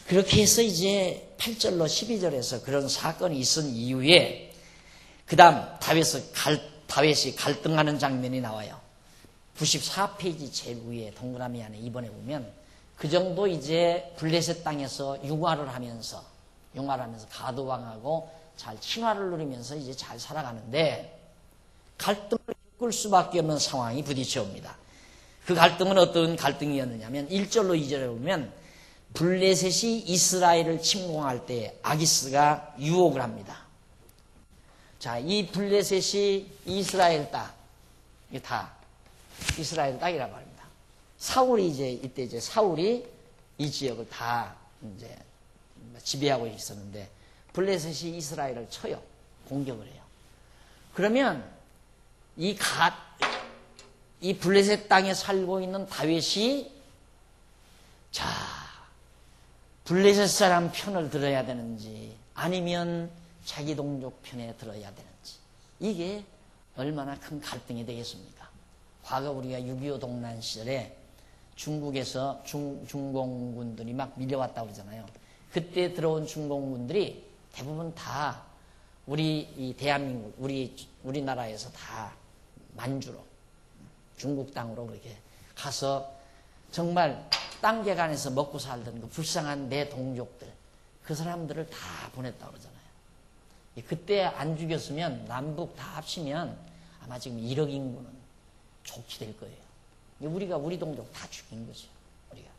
그렇게 해서 이제 8절로 12절에서 그런 사건이 있은 이후에 그 다음 다윗이 갈등하는 장면이 나와요. 94페이지 제위에 동그라미 안에 이번에 보면 그 정도 이제 블레셋 땅에서 융화를 하면서 가드왕하고 잘 친화를 누리면서 이제 잘 살아가는데 갈등을 겪을 수밖에 없는 상황이 부딪혀 옵니다. 그 갈등은 어떤 갈등이었느냐면 1절로 2절에 보면 블레셋이 이스라엘을 침공할 때 아기스가 유혹을 합니다. 자, 이 블레셋이 이스라엘 땅 이게 다 이스라엘 땅이라고 합니다. 사울이 이때 사울이 이 지역을 다 이제 지배하고 있었는데 블레셋이 이스라엘을 쳐요. 공격을 해요. 그러면 이 블레셋 땅에 살고 있는 다윗이 자, 블레셋 사람 편을 들어야 되는지 아니면 자기 동족 편에 들어야 되는지 이게 얼마나 큰 갈등이 되겠습니까? 과거 우리가 6.25 동란 시절에 중국에서 중공군들이 막 밀려왔다고 그러잖아요. 그때 들어온 중공군들이 대부분 다 이 대한민국, 우리나라에서 다 만주로, 중국 땅으로 그렇게 가서 정말 땅개간에서 먹고 살던 그 불쌍한 내 동족들, 그 사람들을 다 보냈다고 그러잖아요. 그때 안 죽였으면 남북 다 합치면 아마 지금 1억 인구는 좋게 될 거예요. 우리가 우리 동족 다 죽인 거죠. 우리가.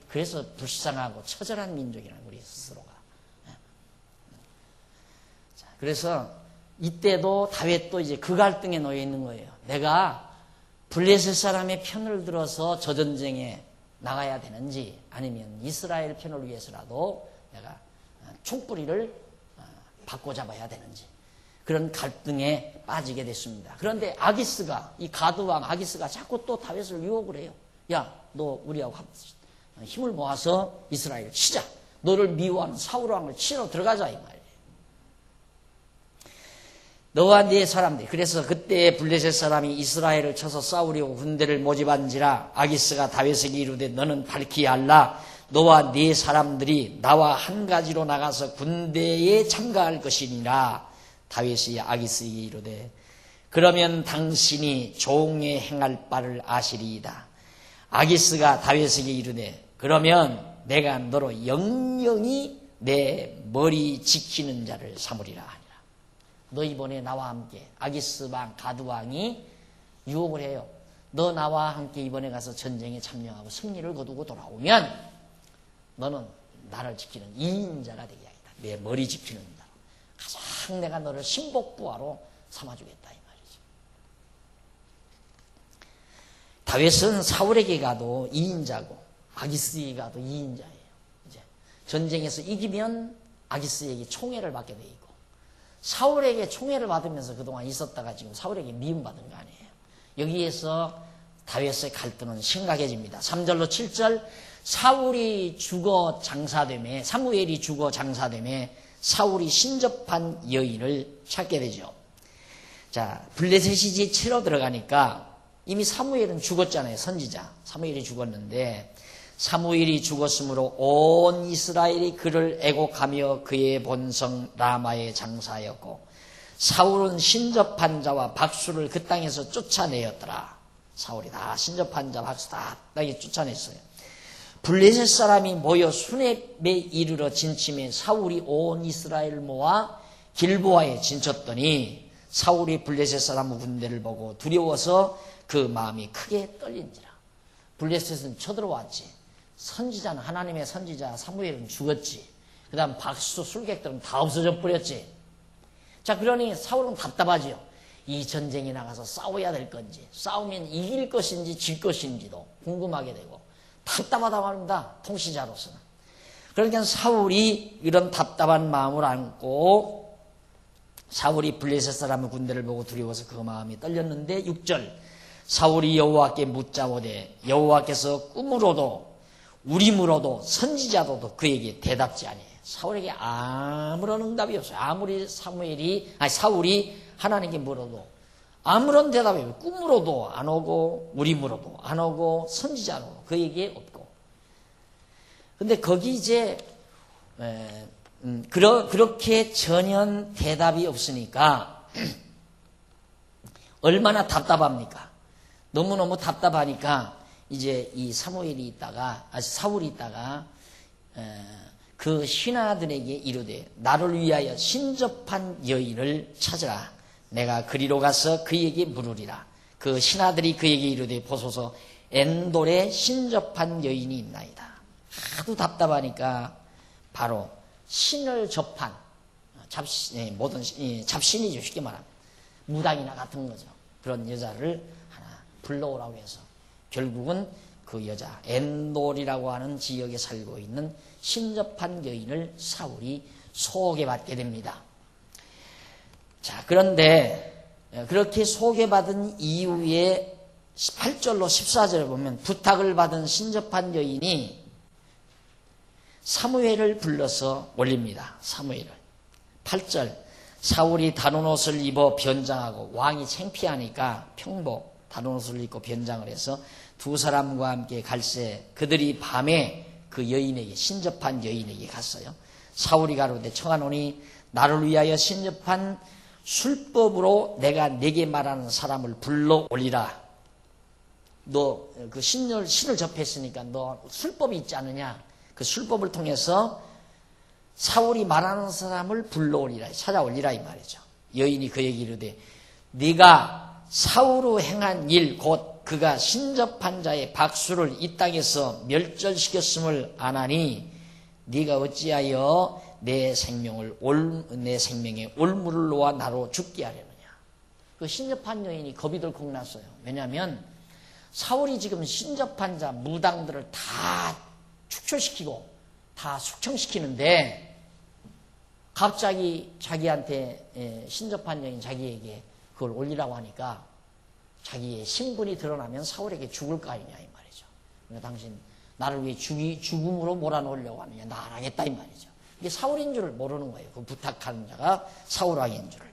그래서 불쌍하고 처절한 민족이라는 우리 스스로가. 자, 그래서 이때도 다윗도 이제 그 갈등에 놓여 있는 거예요. 내가 블레셋 사람의 편을 들어서 저 전쟁에 나가야 되는지 아니면 이스라엘 편을 위해서라도 내가 총뿌리를 바꿔잡아야 되는지 그런 갈등에 빠지게 됐습니다. 그런데 아기스가 이 가드왕 아기스가 자꾸 또 다윗을 유혹을 해요. 야, 너 우리하고 힘을 모아서 이스라엘을 치자. 너를 미워하는 사울 왕을 치러 들어가자 이 말이에요. 너와 네 사람들이 그래서 그때 블레셋 사람이 이스라엘을 쳐서 싸우려고 군대를 모집한지라 아기스가 다윗에게 이르되 너는 밝히 알라 너와 네 사람들이 나와 한 가지로 나가서 군대에 참가할 것이니라. 다윗이 아기스에게 이르되 그러면 당신이 종에 행할 바를 아시리이다. 아기스가 다윗에게 이르되 그러면 내가 너로 영영이 내 머리 지키는 자를 삼으리라 하니라. 너 이번에 나와 함께 아기스 왕 가드왕이 유혹을 해요. 너 나와 함께 이번에 가서 전쟁에 참여하고 승리를 거두고 돌아오면 너는 나를 지키는 2인자가 되게 하겠다. 내 머리 지키는 자. 가장 내가 너를 신복부하로 삼아주겠다 이 말이죠. 다윗은 사울에게 가도 2인자고 아기스에게 가도 2인자예요. 이제 전쟁에서 이기면 아기스에게 총애를 받게 돼 있고 사울에게 총애를 받으면서 그동안 있었다가 지금 사울에게 미움받은 거 아니에요. 여기에서 다윗의 갈등은 심각해집니다. 3절로 7절 사울이 죽어 장사되매 사무엘이 죽어 장사되매 사울이 신접한 여인을 찾게 되죠. 자, 블레셋이 치러 들어가니까 이미 사무엘은 죽었잖아요. 선지자 사무엘이 죽었는데 사무엘이 죽었으므로 온 이스라엘이 그를 애곡하며 그의 본성 라마에 장사하였고 사울은 신접한 자와 박수를 그 땅에서 쫓아내었더라. 사울이 다 신접한 자 박수 다 땅에 쫓아냈어요. 블레셋 사람이 모여 수렙에 이르러 진침해 사울이 온 이스라엘을 모아 길보아에 진쳤더니 사울이 블레셋 사람 군대를 보고 두려워서 그 마음이 크게 떨린지라. 블레셋은 쳐들어왔지. 선지자는 하나님의 선지자 사무엘은 죽었지. 그 다음 박수 술객들은 다 없어져 버렸지. 자, 그러니 사울은 답답하지요. 이 전쟁에 나가서 싸워야 될 건지 싸우면 이길 것인지 질 것인지도 궁금하게 되고 답답하다고 합니다. 통치자로서는. 그러니까 사울이 이런 답답한 마음을 안고 사울이 블레셋 사람의 군대를 보고 두려워서 그 마음이 떨렸는데 6절 사울이 여호와께 묻자오되 여호와께서 꿈으로도 우림으로도 선지자로도 그에게 대답지 아니해요. 사울에게 아무런 응답이 없어요. 아무리 사울이 하나님께 물어도 아무런 대답이 없어요. 꿈으로도 안 오고 우림으로도 안 오고 선지자로도 그에게 없고. 근데 거기 이제 그렇게 전혀 대답이 없으니까 얼마나 답답합니까? 너무너무 답답하니까 이제 이 사울이 있다가 그 신하들에게 이르되 나를 위하여 신접한 여인을 찾으라. 내가 그리로 가서 그에게 물으리라. 그 신하들이 그에게 이르되 보소서 엔돌에 신접한 여인이 있나이다. 하도 답답하니까 바로 신을 접한 잡신이죠. 쉽게 말하면 무당이나 같은 거죠. 그런 여자를 불러오라고 해서 결국은 그 여자 엔돌이라고 하는 지역에 살고 있는 신접한 여인을 사울이 소개받게 됩니다. 자, 그런데 그렇게 소개받은 이후에 8절로 14절을 보면 부탁을 받은 신접한 여인이 사무엘을 불러서 올립니다. 사무엘을. 8절 사울이 다른 옷을 입어 변장하고 왕이 창피하니까 평복 다른 옷을 입고 변장을 해서 두 사람과 함께 갈새 그들이 밤에 그 여인에게 신접한 여인에게 갔어요. 사울이 가로되 청하노니 나를 위하여 신접한 술법으로 내가 네게 말하는 사람을 불러 올리라. 너 그 신을 접했으니까 너 술법이 있지 않느냐? 그 술법을 통해서 사울이 말하는 사람을 불러올리라, 찾아올리라 이 말이죠. 여인이 그에게 이르되 네가 사울로 행한 일 곧 그가 신접한 자의 박수를 이 땅에서 멸절시켰음을 아나니 네가 어찌하여 내 생명에 올무를 놓아 나로 죽게 하려느냐. 그 신접한 여인이 겁이 덜컥 났어요. 왜냐하면 사울이 지금 신접한 자 무당들을 다 축소시키고 다 숙청시키는데 갑자기 자기한테 신접한 여인 자기에게 그걸 올리라고 하니까 자기의 신분이 드러나면 사울에게 죽을 거 아니냐 이 말이죠. 그러니까 당신 나를 위해 죽음으로 몰아넣으려고 하느냐. 나 안 하겠다 이 말이죠. 이게 사울인 줄을 모르는 거예요. 그 부탁하는 자가 사울왕인 줄을.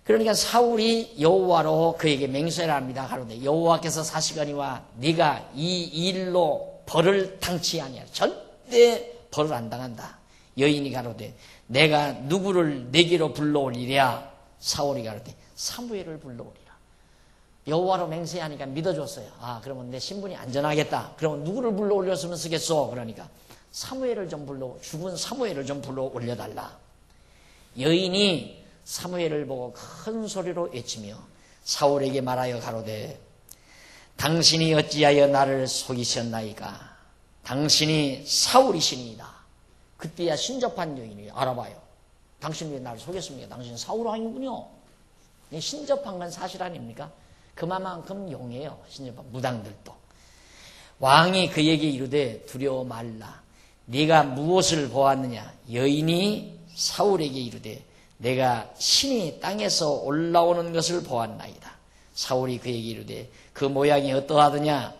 그러니까 사울이 여호와로 그에게 맹세를 합니다. 가로되 여호와께서 사시거니와 네가 이 일로 벌을 당치 아니하라. 절대 벌을 안 당한다. 여인이 가로되 내가 누구를 내게로 불러올리랴. 사울이 가로되 사무엘을 불러오리라. 여호와로 맹세하니까 믿어줬어요. 아, 그러면 내 신분이 안전하겠다. 그러면 누구를 불러올렸으면 쓰겠소? 그러니까 사무엘을 좀 죽은 사무엘을 좀 불러올려달라. 여인이 사무엘을 보고 큰 소리로 외치며 사울에게 말하여 가로되 당신이 어찌하여 나를 속이셨나이까? 당신이 사울이시니이다. 그때야 신접한 여인이 알아봐요. 당신이 왜 나를 속였습니까? 당신은 사울왕이군요. 신접한 건 사실 아닙니까? 그만큼 용해요. 신접한 무당들도. 왕이 그에게 이르되 두려워 말라. 네가 무엇을 보았느냐? 여인이 사울에게 이르되 내가 신이 땅에서 올라오는 것을 보았나이다. 사울이 그에게 이르되 그 모양이 어떠하냐?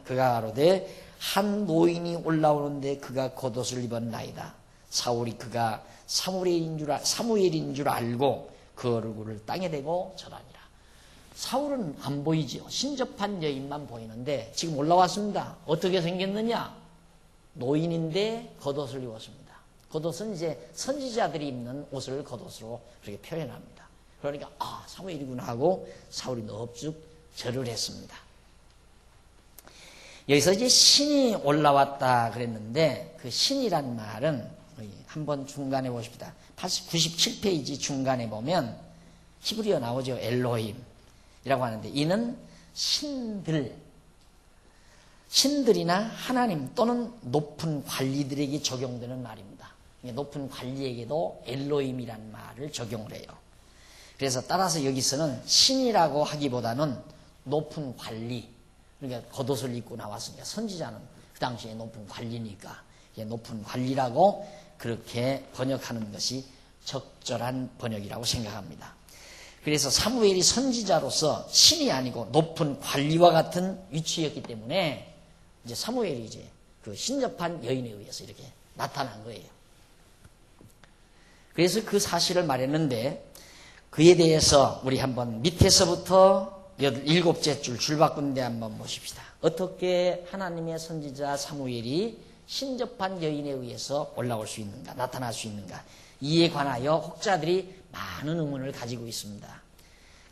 그가 가로되 한 노인이 올라오는데 그가 겉옷을 입었나이다. 사울이 그가 사무엘인 줄 알고 그 얼굴을 땅에 대고 절하니라. 사울은 안 보이죠. 신접한 여인만 보이는데 지금 올라왔습니다. 어떻게 생겼느냐? 노인인데 겉옷을 입었습니다. 겉옷은 이제 선지자들이 입는 옷을 겉옷으로 그렇게 표현합니다. 그러니까 사무엘이구나 하고 사울이 넙죽 절을 했습니다. 여기서 이제 신이 올라왔다 그랬는데 그 신이란 말은 한번 중간에 보십시다. 97페이지 중간에 보면 히브리어 나오죠. 엘로힘이라고 하는데 이는 신들이나 하나님 또는 높은 관리들에게 적용되는 말입니다. 높은 관리에게도 엘로힘이라는 말을 적용을 해요. 그래서 따라서 여기서는 신이라고 하기보다는 높은 관리, 그러니까 겉옷을 입고 나왔으니까 선지자는 그 당시에 높은 관리니까 높은 관리라고 그렇게 번역하는 것이 적절한 번역이라고 생각합니다. 그래서 사무엘이 선지자로서 신이 아니고 높은 관리와 같은 위치였기 때문에 이제 사무엘이 이제 그 신접한 여인에 의해서 이렇게 나타난 거예요. 그래서 그 사실을 말했는데 그에 대해서 우리 한번 밑에서부터 7째 줄 바꾼데 한번 보십시다. 어떻게 하나님의 선지자 사무엘이 신접한 여인에 의해서 올라올 수 있는가, 나타날 수 있는가, 이에 관하여 혹자들이 많은 의문을 가지고 있습니다.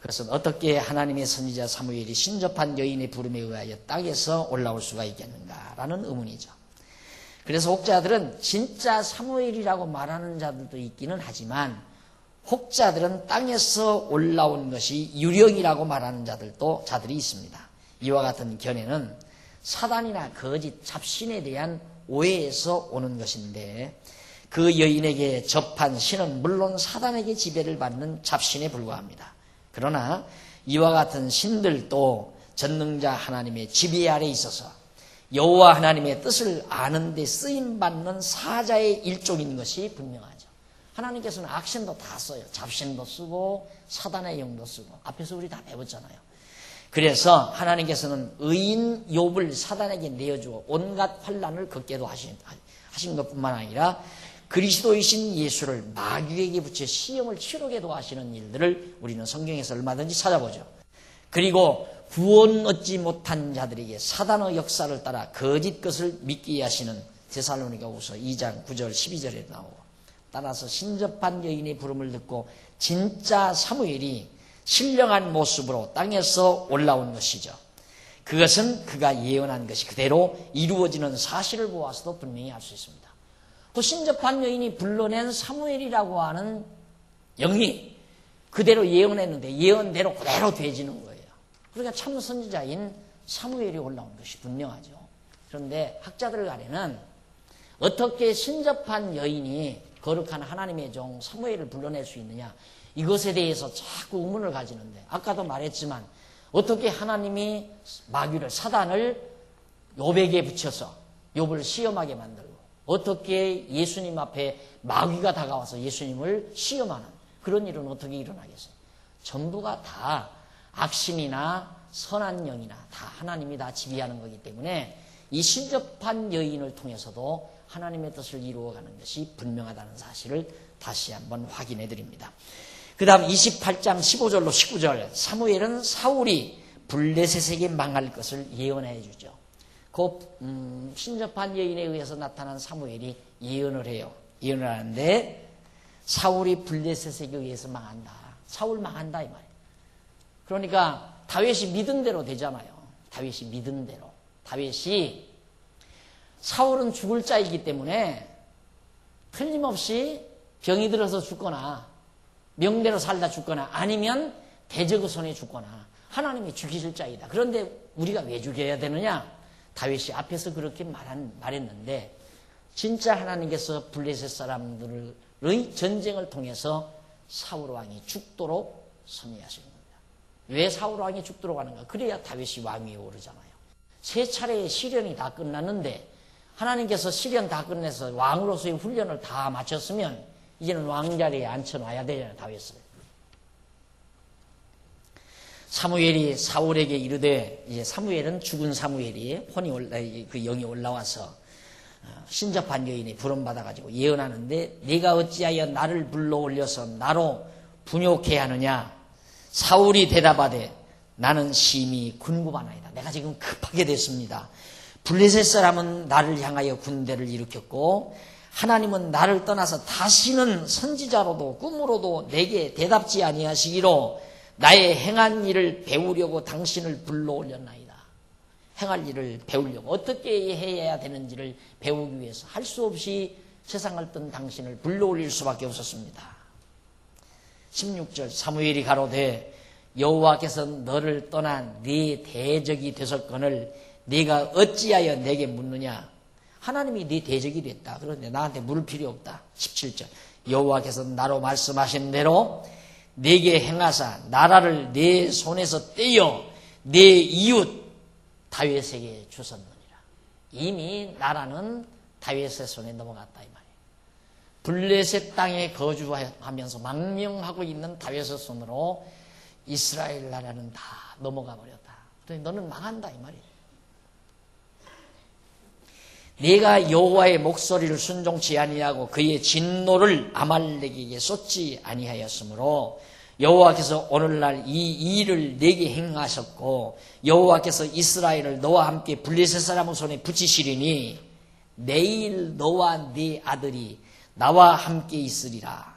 그래서 어떻게 하나님의 선지자 사무엘이 신접한 여인의 부름에 의하여 땅에서 올라올 수가 있겠는가라는 의문이죠. 그래서 혹자들은 진짜 사무엘이라고 말하는 자들도 있기는 하지만 혹자들은 땅에서 올라온 것이 유령이라고 말하는 자들이 있습니다. 이와 같은 견해는 사단이나 거짓 잡신에 대한 오해에서 오는 것인데 그 여인에게 접한 신은 물론 사단에게 지배를 받는 잡신에 불과합니다. 그러나 이와 같은 신들도 전능자 하나님의 지배 아래 있어서 여호와 하나님의 뜻을 아는 데 쓰임받는 사자의 일종인 것이 분명하죠. 하나님께서는 악신도 다 써요. 잡신도 쓰고 사단의 영도 쓰고. 앞에서 우리 다 배웠잖아요. 그래서 하나님께서는 의인 욥을 사단에게 내어주어 온갖 환난을 겪게도 하신 것뿐만 아니라 그리스도이신 예수를 마귀에게 붙여 시험을 치르게도 하시는 일들을 우리는 성경에서 얼마든지 찾아보죠. 그리고 구원 얻지 못한 자들에게 사단의 역사를 따라 거짓 것을 믿게 하시는 데살로니가후서 2장 9절 12절에 나오고, 따라서 신접한 여인의 부름을 듣고 진짜 사무엘이 신령한 모습으로 땅에서 올라온 것이죠. 그것은 그가 예언한 것이 그대로 이루어지는 사실을 보아서도 분명히 알 수 있습니다. 또 신접한 여인이 불러낸 사무엘이라고 하는 영이 그대로 예언했는데 예언대로 그대로 되어지는 거예요. 그러니까 참 선지자인 사무엘이 올라온 것이 분명하죠. 그런데 학자들 간에는 어떻게 신접한 여인이 거룩한 하나님의 종 사무엘을 불러낼 수 있느냐, 이것에 대해서 자꾸 의문을 가지는데, 아까도 말했지만 어떻게 하나님이 마귀를, 사단을 욥에게 붙여서 욥을 시험하게 만들고, 어떻게 예수님 앞에 마귀가 다가와서 예수님을 시험하는 그런 일은 어떻게 일어나겠어요? 전부가 다 악신이나 선한 영이나 다 하나님이 다 지배하는 거기 때문에 이 신접한 여인을 통해서도 하나님의 뜻을 이루어가는 것이 분명하다는 사실을 다시 한번 확인해 드립니다. 그 다음 28장 15절로 19절, 사무엘은 사울이 블레셋에게 망할 것을 예언해 주죠. 그 신접한 여인에 의해서 나타난 사무엘이 예언을 해요. 예언을 하는데 사울이 블레셋에게 의해서 망한다. 사울 망한다 이 말이에요. 그러니까 다윗이 믿은 대로 되잖아요. 다윗이 믿은 대로. 다윗이 사울은 죽을 자이기 때문에 틀림없이 병이 들어서 죽거나 명대로 살다 죽거나 아니면 대적의 손에 죽거나 하나님이 죽이실 자이다. 그런데 우리가 왜 죽여야 되느냐? 다윗이 앞에서 그렇게 말했는데 진짜 하나님께서 블레셋 사람들의 전쟁을 통해서 사울 왕이 죽도록 섭리하신 겁니다. 왜 사울 왕이 죽도록 하는가? 그래야 다윗이 왕위에 오르잖아요. 세 차례의 시련이 다 끝났는데 하나님께서 시련 다 끝내서 왕으로서의 훈련을 다 마쳤으면 이제는 왕자리에 앉혀놔야 되잖아요, 다윗을. 사무엘이 사울에게 이르되, 이제 사무엘은 죽은 사무엘이 그 영이 올라와서 신접한 여인이 부름받아가지고 예언하는데, 네가 어찌하여 나를 불러 올려서 나로 분욕해 하느냐? 사울이 대답하되, 나는 심히 궁금하나이다. 내가 지금 급하게 됐습니다. 블레셋 사람은 나를 향하여 군대를 일으켰고 하나님은 나를 떠나서 다시는 선지자로도 꿈으로도 내게 대답지 아니하시기로 나의 행한 일을 배우려고 당신을 불러올렸나이다. 행할 일을 배우려고 어떻게 해야 되는지를 배우기 위해서 할 수 없이 세상을 뜬 당신을 불러올릴 수밖에 없었습니다. 16절, 사무엘이 가로되 여호와께서 너를 떠난 네 대적이 되셨거늘 네가 어찌하여 내게 묻느냐? 하나님이 네 대적이 됐다. 그런데 나한테 물을 필요 없다. 17절, 여호와께서 나로 말씀하신 대로 내게 행하사 나라를 내 손에서 떼어 내 이웃 다윗에게 주셨느니라. 이미 나라는 다윗의 손에 넘어갔다 이 말이에요. 블레셋 땅에 거주하면서 망명하고 있는 다윗의 손으로 이스라엘 나라는 다 넘어가 버렸다. 그러니 너는 망한다 이 말이에요. 네가 여호와의 목소리를 순종치 아니하고 그의 진노를 아말렉에게 쏟지 아니하였으므로 여호와께서 오늘날 이 일을 내게 행하셨고 여호와께서 이스라엘을 너와 함께 블레셋 사람의 손에 붙이시리니 내일 너와 네 아들이 나와 함께 있으리라.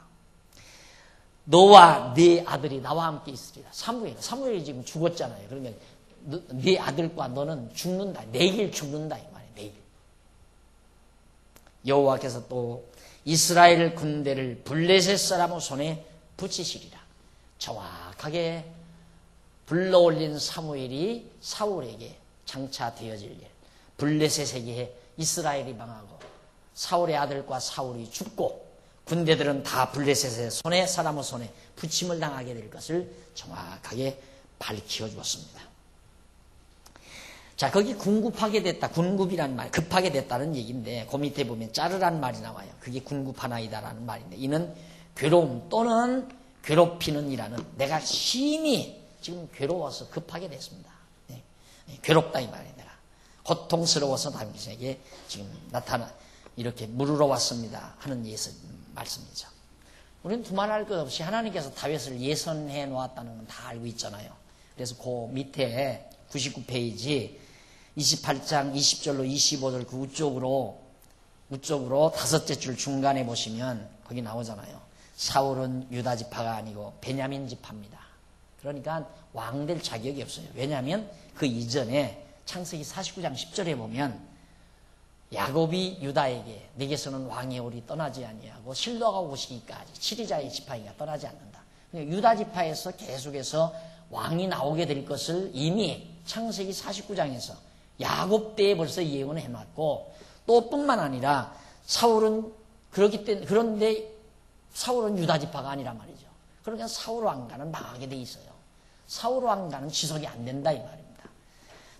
너와 네 아들이 나와 함께 있으리라. 사무엘이 지금 죽었잖아요. 그러면 네 아들과 너는 죽는다. 내일 죽는다 이 말이에요. 내일. 여호와께서 또 이스라엘 군대를 블레셋 사람의 손에 붙이시리라. 정확하게 불러올린 사무엘이 사울에게 장차 되어질 일, 블레셋에게 이스라엘이 망하고 사울의 아들과 사울이 죽고 군대들은 다 블레셋의 손에 사람의 손에 붙임을 당하게 될 것을 정확하게 밝혀 주었습니다. 자, 거기 궁급하게 됐다. 궁급이란 말, 급하게 됐다는 얘기인데, 그 밑에 보면 자르란 말이 나와요. 그게 궁급하나이다라는 말인데, 이는 괴로움 또는 괴롭히는 이라는, 내가 심히 지금 괴로워서 급하게 됐습니다. 네. 괴롭다 이 말이에요. 내가 고통스러워서 당신에게 지금 이렇게 물으러 왔습니다 하는 말씀이죠. 우리는 두말할 것 없이 하나님께서 다윗을 예선해 놓았다는 건 다 알고 있잖아요. 그래서 그 밑에 99페이지 28장 20절로 25절 그 우쪽으로 다섯째 줄 중간에 보시면 거기 나오잖아요. 사울은 유다 지파가 아니고 베냐민 지파입니다. 그러니까 왕 될 자격이 없어요. 왜냐하면 그 이전에 창세기 49장 10절에 보면 야곱이 유다에게 네게서는 왕의 올이 떠나지 아니하고 실로가 오시기까지 7위자의 지파이가 떠나지 않는다. 유다 지파에서 계속해서 왕이 나오게 될 것을 이미 창세기 49장에서 야곱 때에 벌써 예언을 해놨고, 또 뿐만 아니라 사울은 그런데 사울은 유다 지파가 아니란 말이죠. 그러니까 사울 왕가는 망하게 돼 있어요. 사울 왕가는 지속이 안 된다 이 말입니다.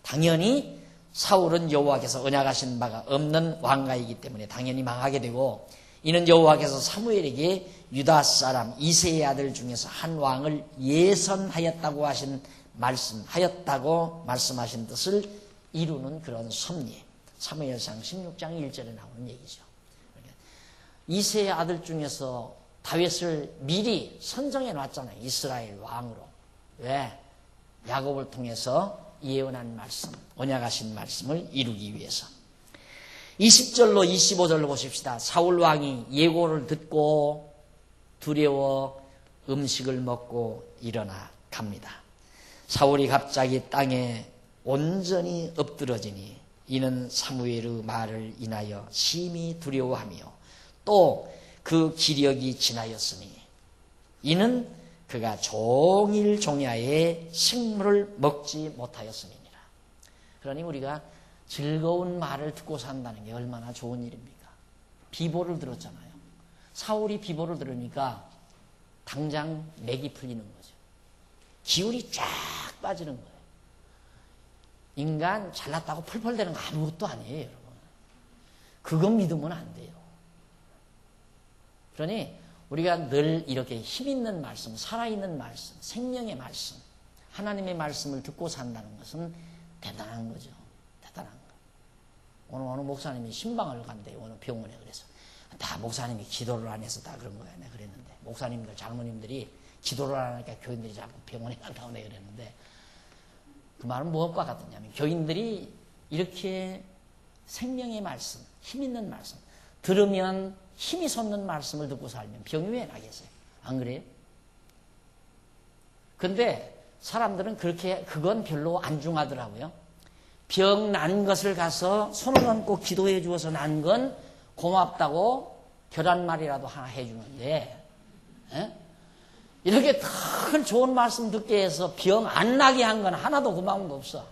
당연히 사울은 여호와께서 언약하신 바가 없는 왕가이기 때문에 당연히 망하게 되고, 이는 여호와께서 사무엘에게 유다 사람 이새의 아들 중에서 한 왕을 예선하였다고 말씀하신 뜻을 이루는 그런 섭리, 사무엘상 16장 1절에 나오는 얘기죠. 이새의 아들 중에서 다윗을 미리 선정해 놨잖아요. 이스라엘 왕으로. 왜? 야곱을 통해서 예언한 말씀, 언약하신 말씀을 이루기 위해서. 20절로 25절로 보십시다. 사울 왕이 예고를 듣고 두려워 음식을 먹고 일어나 갑니다. 사울이 갑자기 땅에 온전히 엎드러지니 이는 사무엘의 말을 인하여 심히 두려워하며 또 그 기력이 지나였으니 이는 그가 종일 종야에 식물을 먹지 못하였음이니라. 그러니 우리가 즐거운 말을 듣고 산다는 게 얼마나 좋은 일입니까? 비보를 들었잖아요. 사울이 비보를 들으니까 당장 맥이 풀리는 거죠. 기운이 쫙 빠지는 거예요. 인간 잘났다고 펄펄대는 거 아무것도 아니에요, 여러분. 그건 믿으면 안 돼요. 그러니 우리가 늘 이렇게 힘있는 말씀, 살아있는 말씀, 생명의 말씀, 하나님의 말씀을 듣고 산다는 것은 대단한 거죠. 대단한 거. 오늘 어느 목사님이 신방을 간대요. 어느 병원에. 그래서 다 목사님이 기도를 안 해서 다 그런 거야. 내가 그랬는데 목사님들, 장로님들이 기도를 안 하니까 교인들이 자꾸 병원에 간다고 내가 그랬는데, 그 말은 무엇과 같았냐면 교인들이 이렇게 생명의 말씀, 힘있는 말씀 들으면 힘이 솟는 말씀을 듣고 살면 병이 왜 나겠어요? 안 그래요? 근데 사람들은 그건 별로 안 중하더라고요. 병 난 것을 가서 손을 얹고 기도해 주어서 난 건 고맙다고 계란말이라도 하나 해주는데, 이렇게 큰 좋은 말씀 듣게 해서 병 안 나게 한 건 하나도 고마운 거 없어.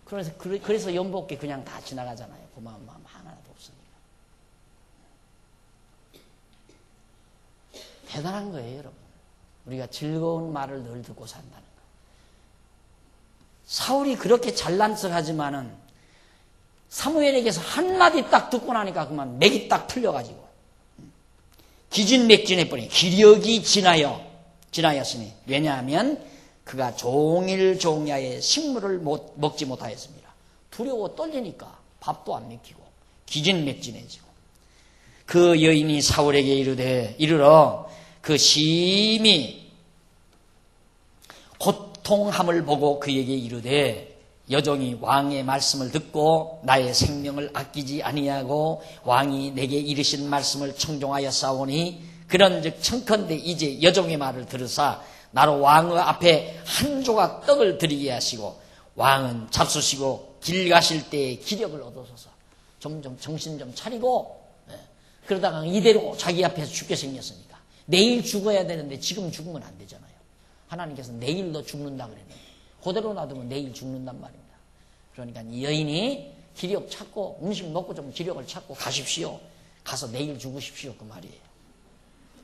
그래서 연복기 그냥 다 지나가잖아요. 고마운 마음 하나도 없으니까. 대단한 거예요, 여러분. 우리가 즐거운 말을 늘 듣고 산다는 거. 사울이 그렇게 잘난 척 하지만은 사무엘에게서 한마디 딱 듣고 나니까 그만 맥이 딱 풀려가지고 기진맥진해버리니 기력이 지나였으니, 왜냐하면 그가 종일 종야에 식물을 먹지 못하였습니다. 두려워 떨리니까 밥도 안 먹히고 기진맥진해지고, 그 여인이 사울에게 이르러 그 심히 고통함을 보고 그에게 이르되, 여종이 왕의 말씀을 듣고 나의 생명을 아끼지 아니하고 왕이 내게 이르신 말씀을 청종하여 싸우니, 그런즉 청컨대 이제 여종의 말을 들으사 나로 왕의 앞에 한 조각 떡을 드리게 하시고 왕은 잡수시고 길 가실 때에 기력을 얻으소서. 좀 정신 좀 차리고, 그러다가 이대로 자기 앞에서 죽게 생겼으니까 내일 죽어야 되는데 지금 죽으면 안 되잖아요. 하나님께서 내일 너 죽는다 그랬는데 그대로 놔두면 내일 죽는단 말입니다. 그러니까 이 여인이 기력 찾고 음식 먹고 좀 기력을 찾고 가십시오. 가서 내일 죽으십시오. 그 말이에요.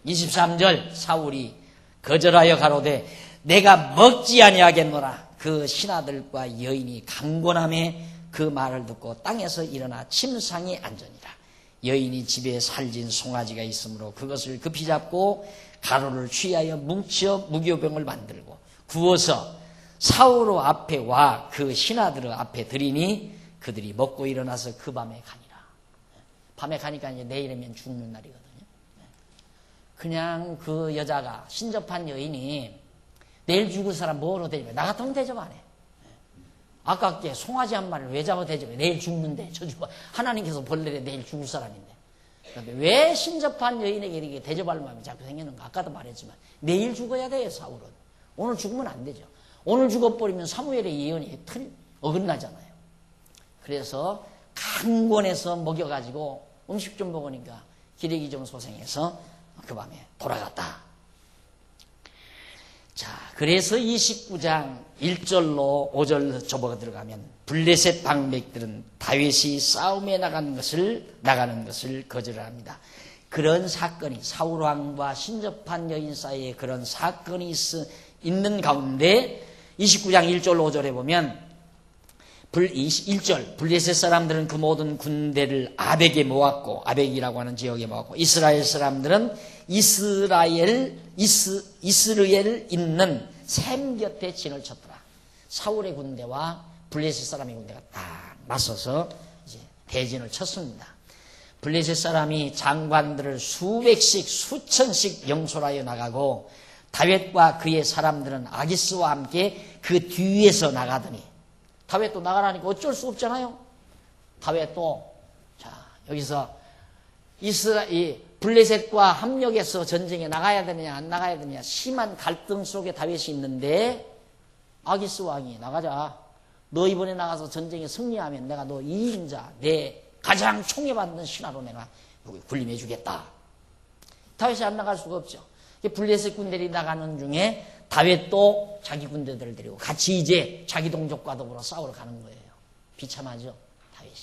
23절 사울이 거절하여 가로되 내가 먹지 아니하겠노라. 그 신하들과 여인이 강권함에 그 말을 듣고 땅에서 일어나 침상에 앉으니라. 여인이 집에 살진 송아지가 있으므로 그것을 급히 잡고 가루를 취하여 뭉쳐 무교병을 만들고 구워서 사울 앞에 와 그 신하들 앞에 드리니 그들이 먹고 일어나서 그 밤에 가니라. 밤에 가니까 이제 내일이면 죽는 날이거든요. 그냥 그 여자가 신접한 여인이 내일 죽을 사람 뭐로 대접해? 나 같으면 대접 안 해. 아깝게 송아지 한 마리를 왜 잡아 대접해? 내일 죽는데 하나님께서 벌레래 내일 죽을 사람인데. 그런데 왜 신접한 여인에게 이렇게 대접할 마음이 자꾸 생기는가? 아까도 말했지만 내일 죽어야 돼요. 사울은 오늘 죽으면 안 되죠. 오늘 죽어버리면 사무엘의 예언이 어긋나잖아요. 그래서 강권해서 먹여가지고 음식 좀 먹으니까 기력이 좀 소생해서 그 밤에 돌아갔다. 자, 그래서 29장 1절로 5절 접어가 들어가면 블레셋 방백들은 다윗이 싸움에 나가는 것을 거절합니다. 그런 사건이 사울왕과 신접한 여인 사이에 그런 사건이 있는 가운데 29장 1절 5절에 보면 1절 블레셋 사람들은 그 모든 군대를 아벡에 모았고 아벡이라고 하는 지역에 모았고 이스라엘 사람들은 이스르엘 있는 샘 곁에 진을 쳤더라. 사울의 군대와 블레셋 사람의 군대가 딱 맞서서 이제 대진을 쳤습니다. 블레셋 사람이 장관들을 수백씩 수천씩 영솔하여 나가고 다윗과 그의 사람들은 아기스와 함께 그 뒤에서 나가더니 다윗도 나가라니까 어쩔 수 없잖아요. 다윗도 자 여기서 블레셋과 합력해서 전쟁에 나가야 되느냐 안 나가야 되느냐 심한 갈등 속에 다윗이 있는데 아기스 왕이 나가자. 너 이번에 나가서 전쟁에 승리하면 내가 너 2인자 내 가장 총애받는 신하로 내가 여기 군림해 주겠다. 다윗이 안 나갈 수가 없죠. 블레셋 군대들이 나가는 중에 다윗도 자기 군대들을 데리고 같이 이제 자기 동족과 더불어 싸우러 가는 거예요. 비참하죠, 다윗이.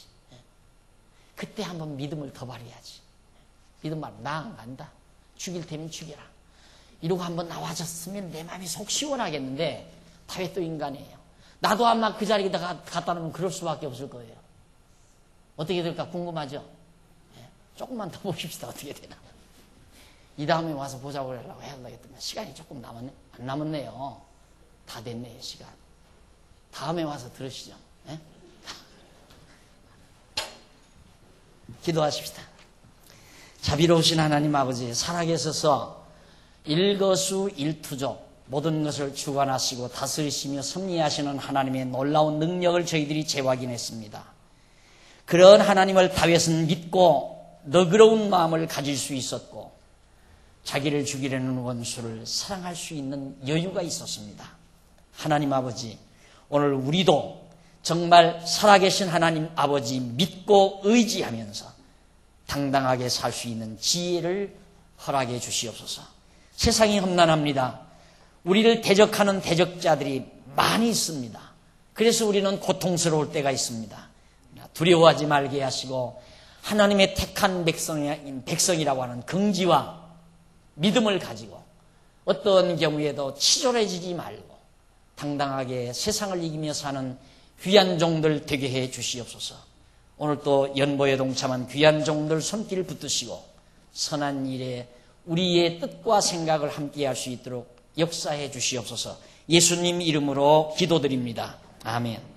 그때 한번 믿음을 더 발휘해야지. 믿음 말, 나 안 간다. 죽일 테면 죽여라. 이러고 한번 나와줬으면 내 마음이 속 시원하겠는데 다윗도 인간이에요. 나도 아마 그 자리에 갖다 놓으면 그럴 수밖에 없을 거예요. 어떻게 될까 궁금하죠? 조금만 더 보십시다. 어떻게 되나. 이 다음에 와서 보자고 하려고 해야 되겠더니 시간이 조금 남았네. 안 남았네요. 다 됐네요, 시간. 다음에 와서 들으시죠. 네? 기도하십시다. 자비로우신 하나님 아버지, 살아계셔서 일거수일투족 모든 것을 주관하시고 다스리시며 섭리하시는 하나님의 놀라운 능력을 저희들이 재확인했습니다. 그런 하나님을 다윗은 믿고 너그러운 마음을 가질 수 있었고 자기를 죽이려는 원수를 사랑할 수 있는 여유가 있었습니다. 하나님 아버지, 오늘 우리도 정말 살아계신 하나님 아버지 믿고 의지하면서 당당하게 살 수 있는 지혜를 허락해 주시옵소서. 세상이 험난합니다. 우리를 대적하는 대적자들이 많이 있습니다. 그래서 우리는 고통스러울 때가 있습니다. 두려워하지 말게 하시고 하나님의 택한 백성이라고 하는 긍지와 믿음을 가지고 어떤 경우에도 치졸해지지 말고 당당하게 세상을 이기며 사는 귀한 종들 되게 해 주시옵소서. 오늘 또 연보에 동참한 귀한 종들 손길 붙드시고 선한 일에 우리의 뜻과 생각을 함께 할 수 있도록 역사해 주시옵소서. 예수님 이름으로 기도드립니다. 아멘.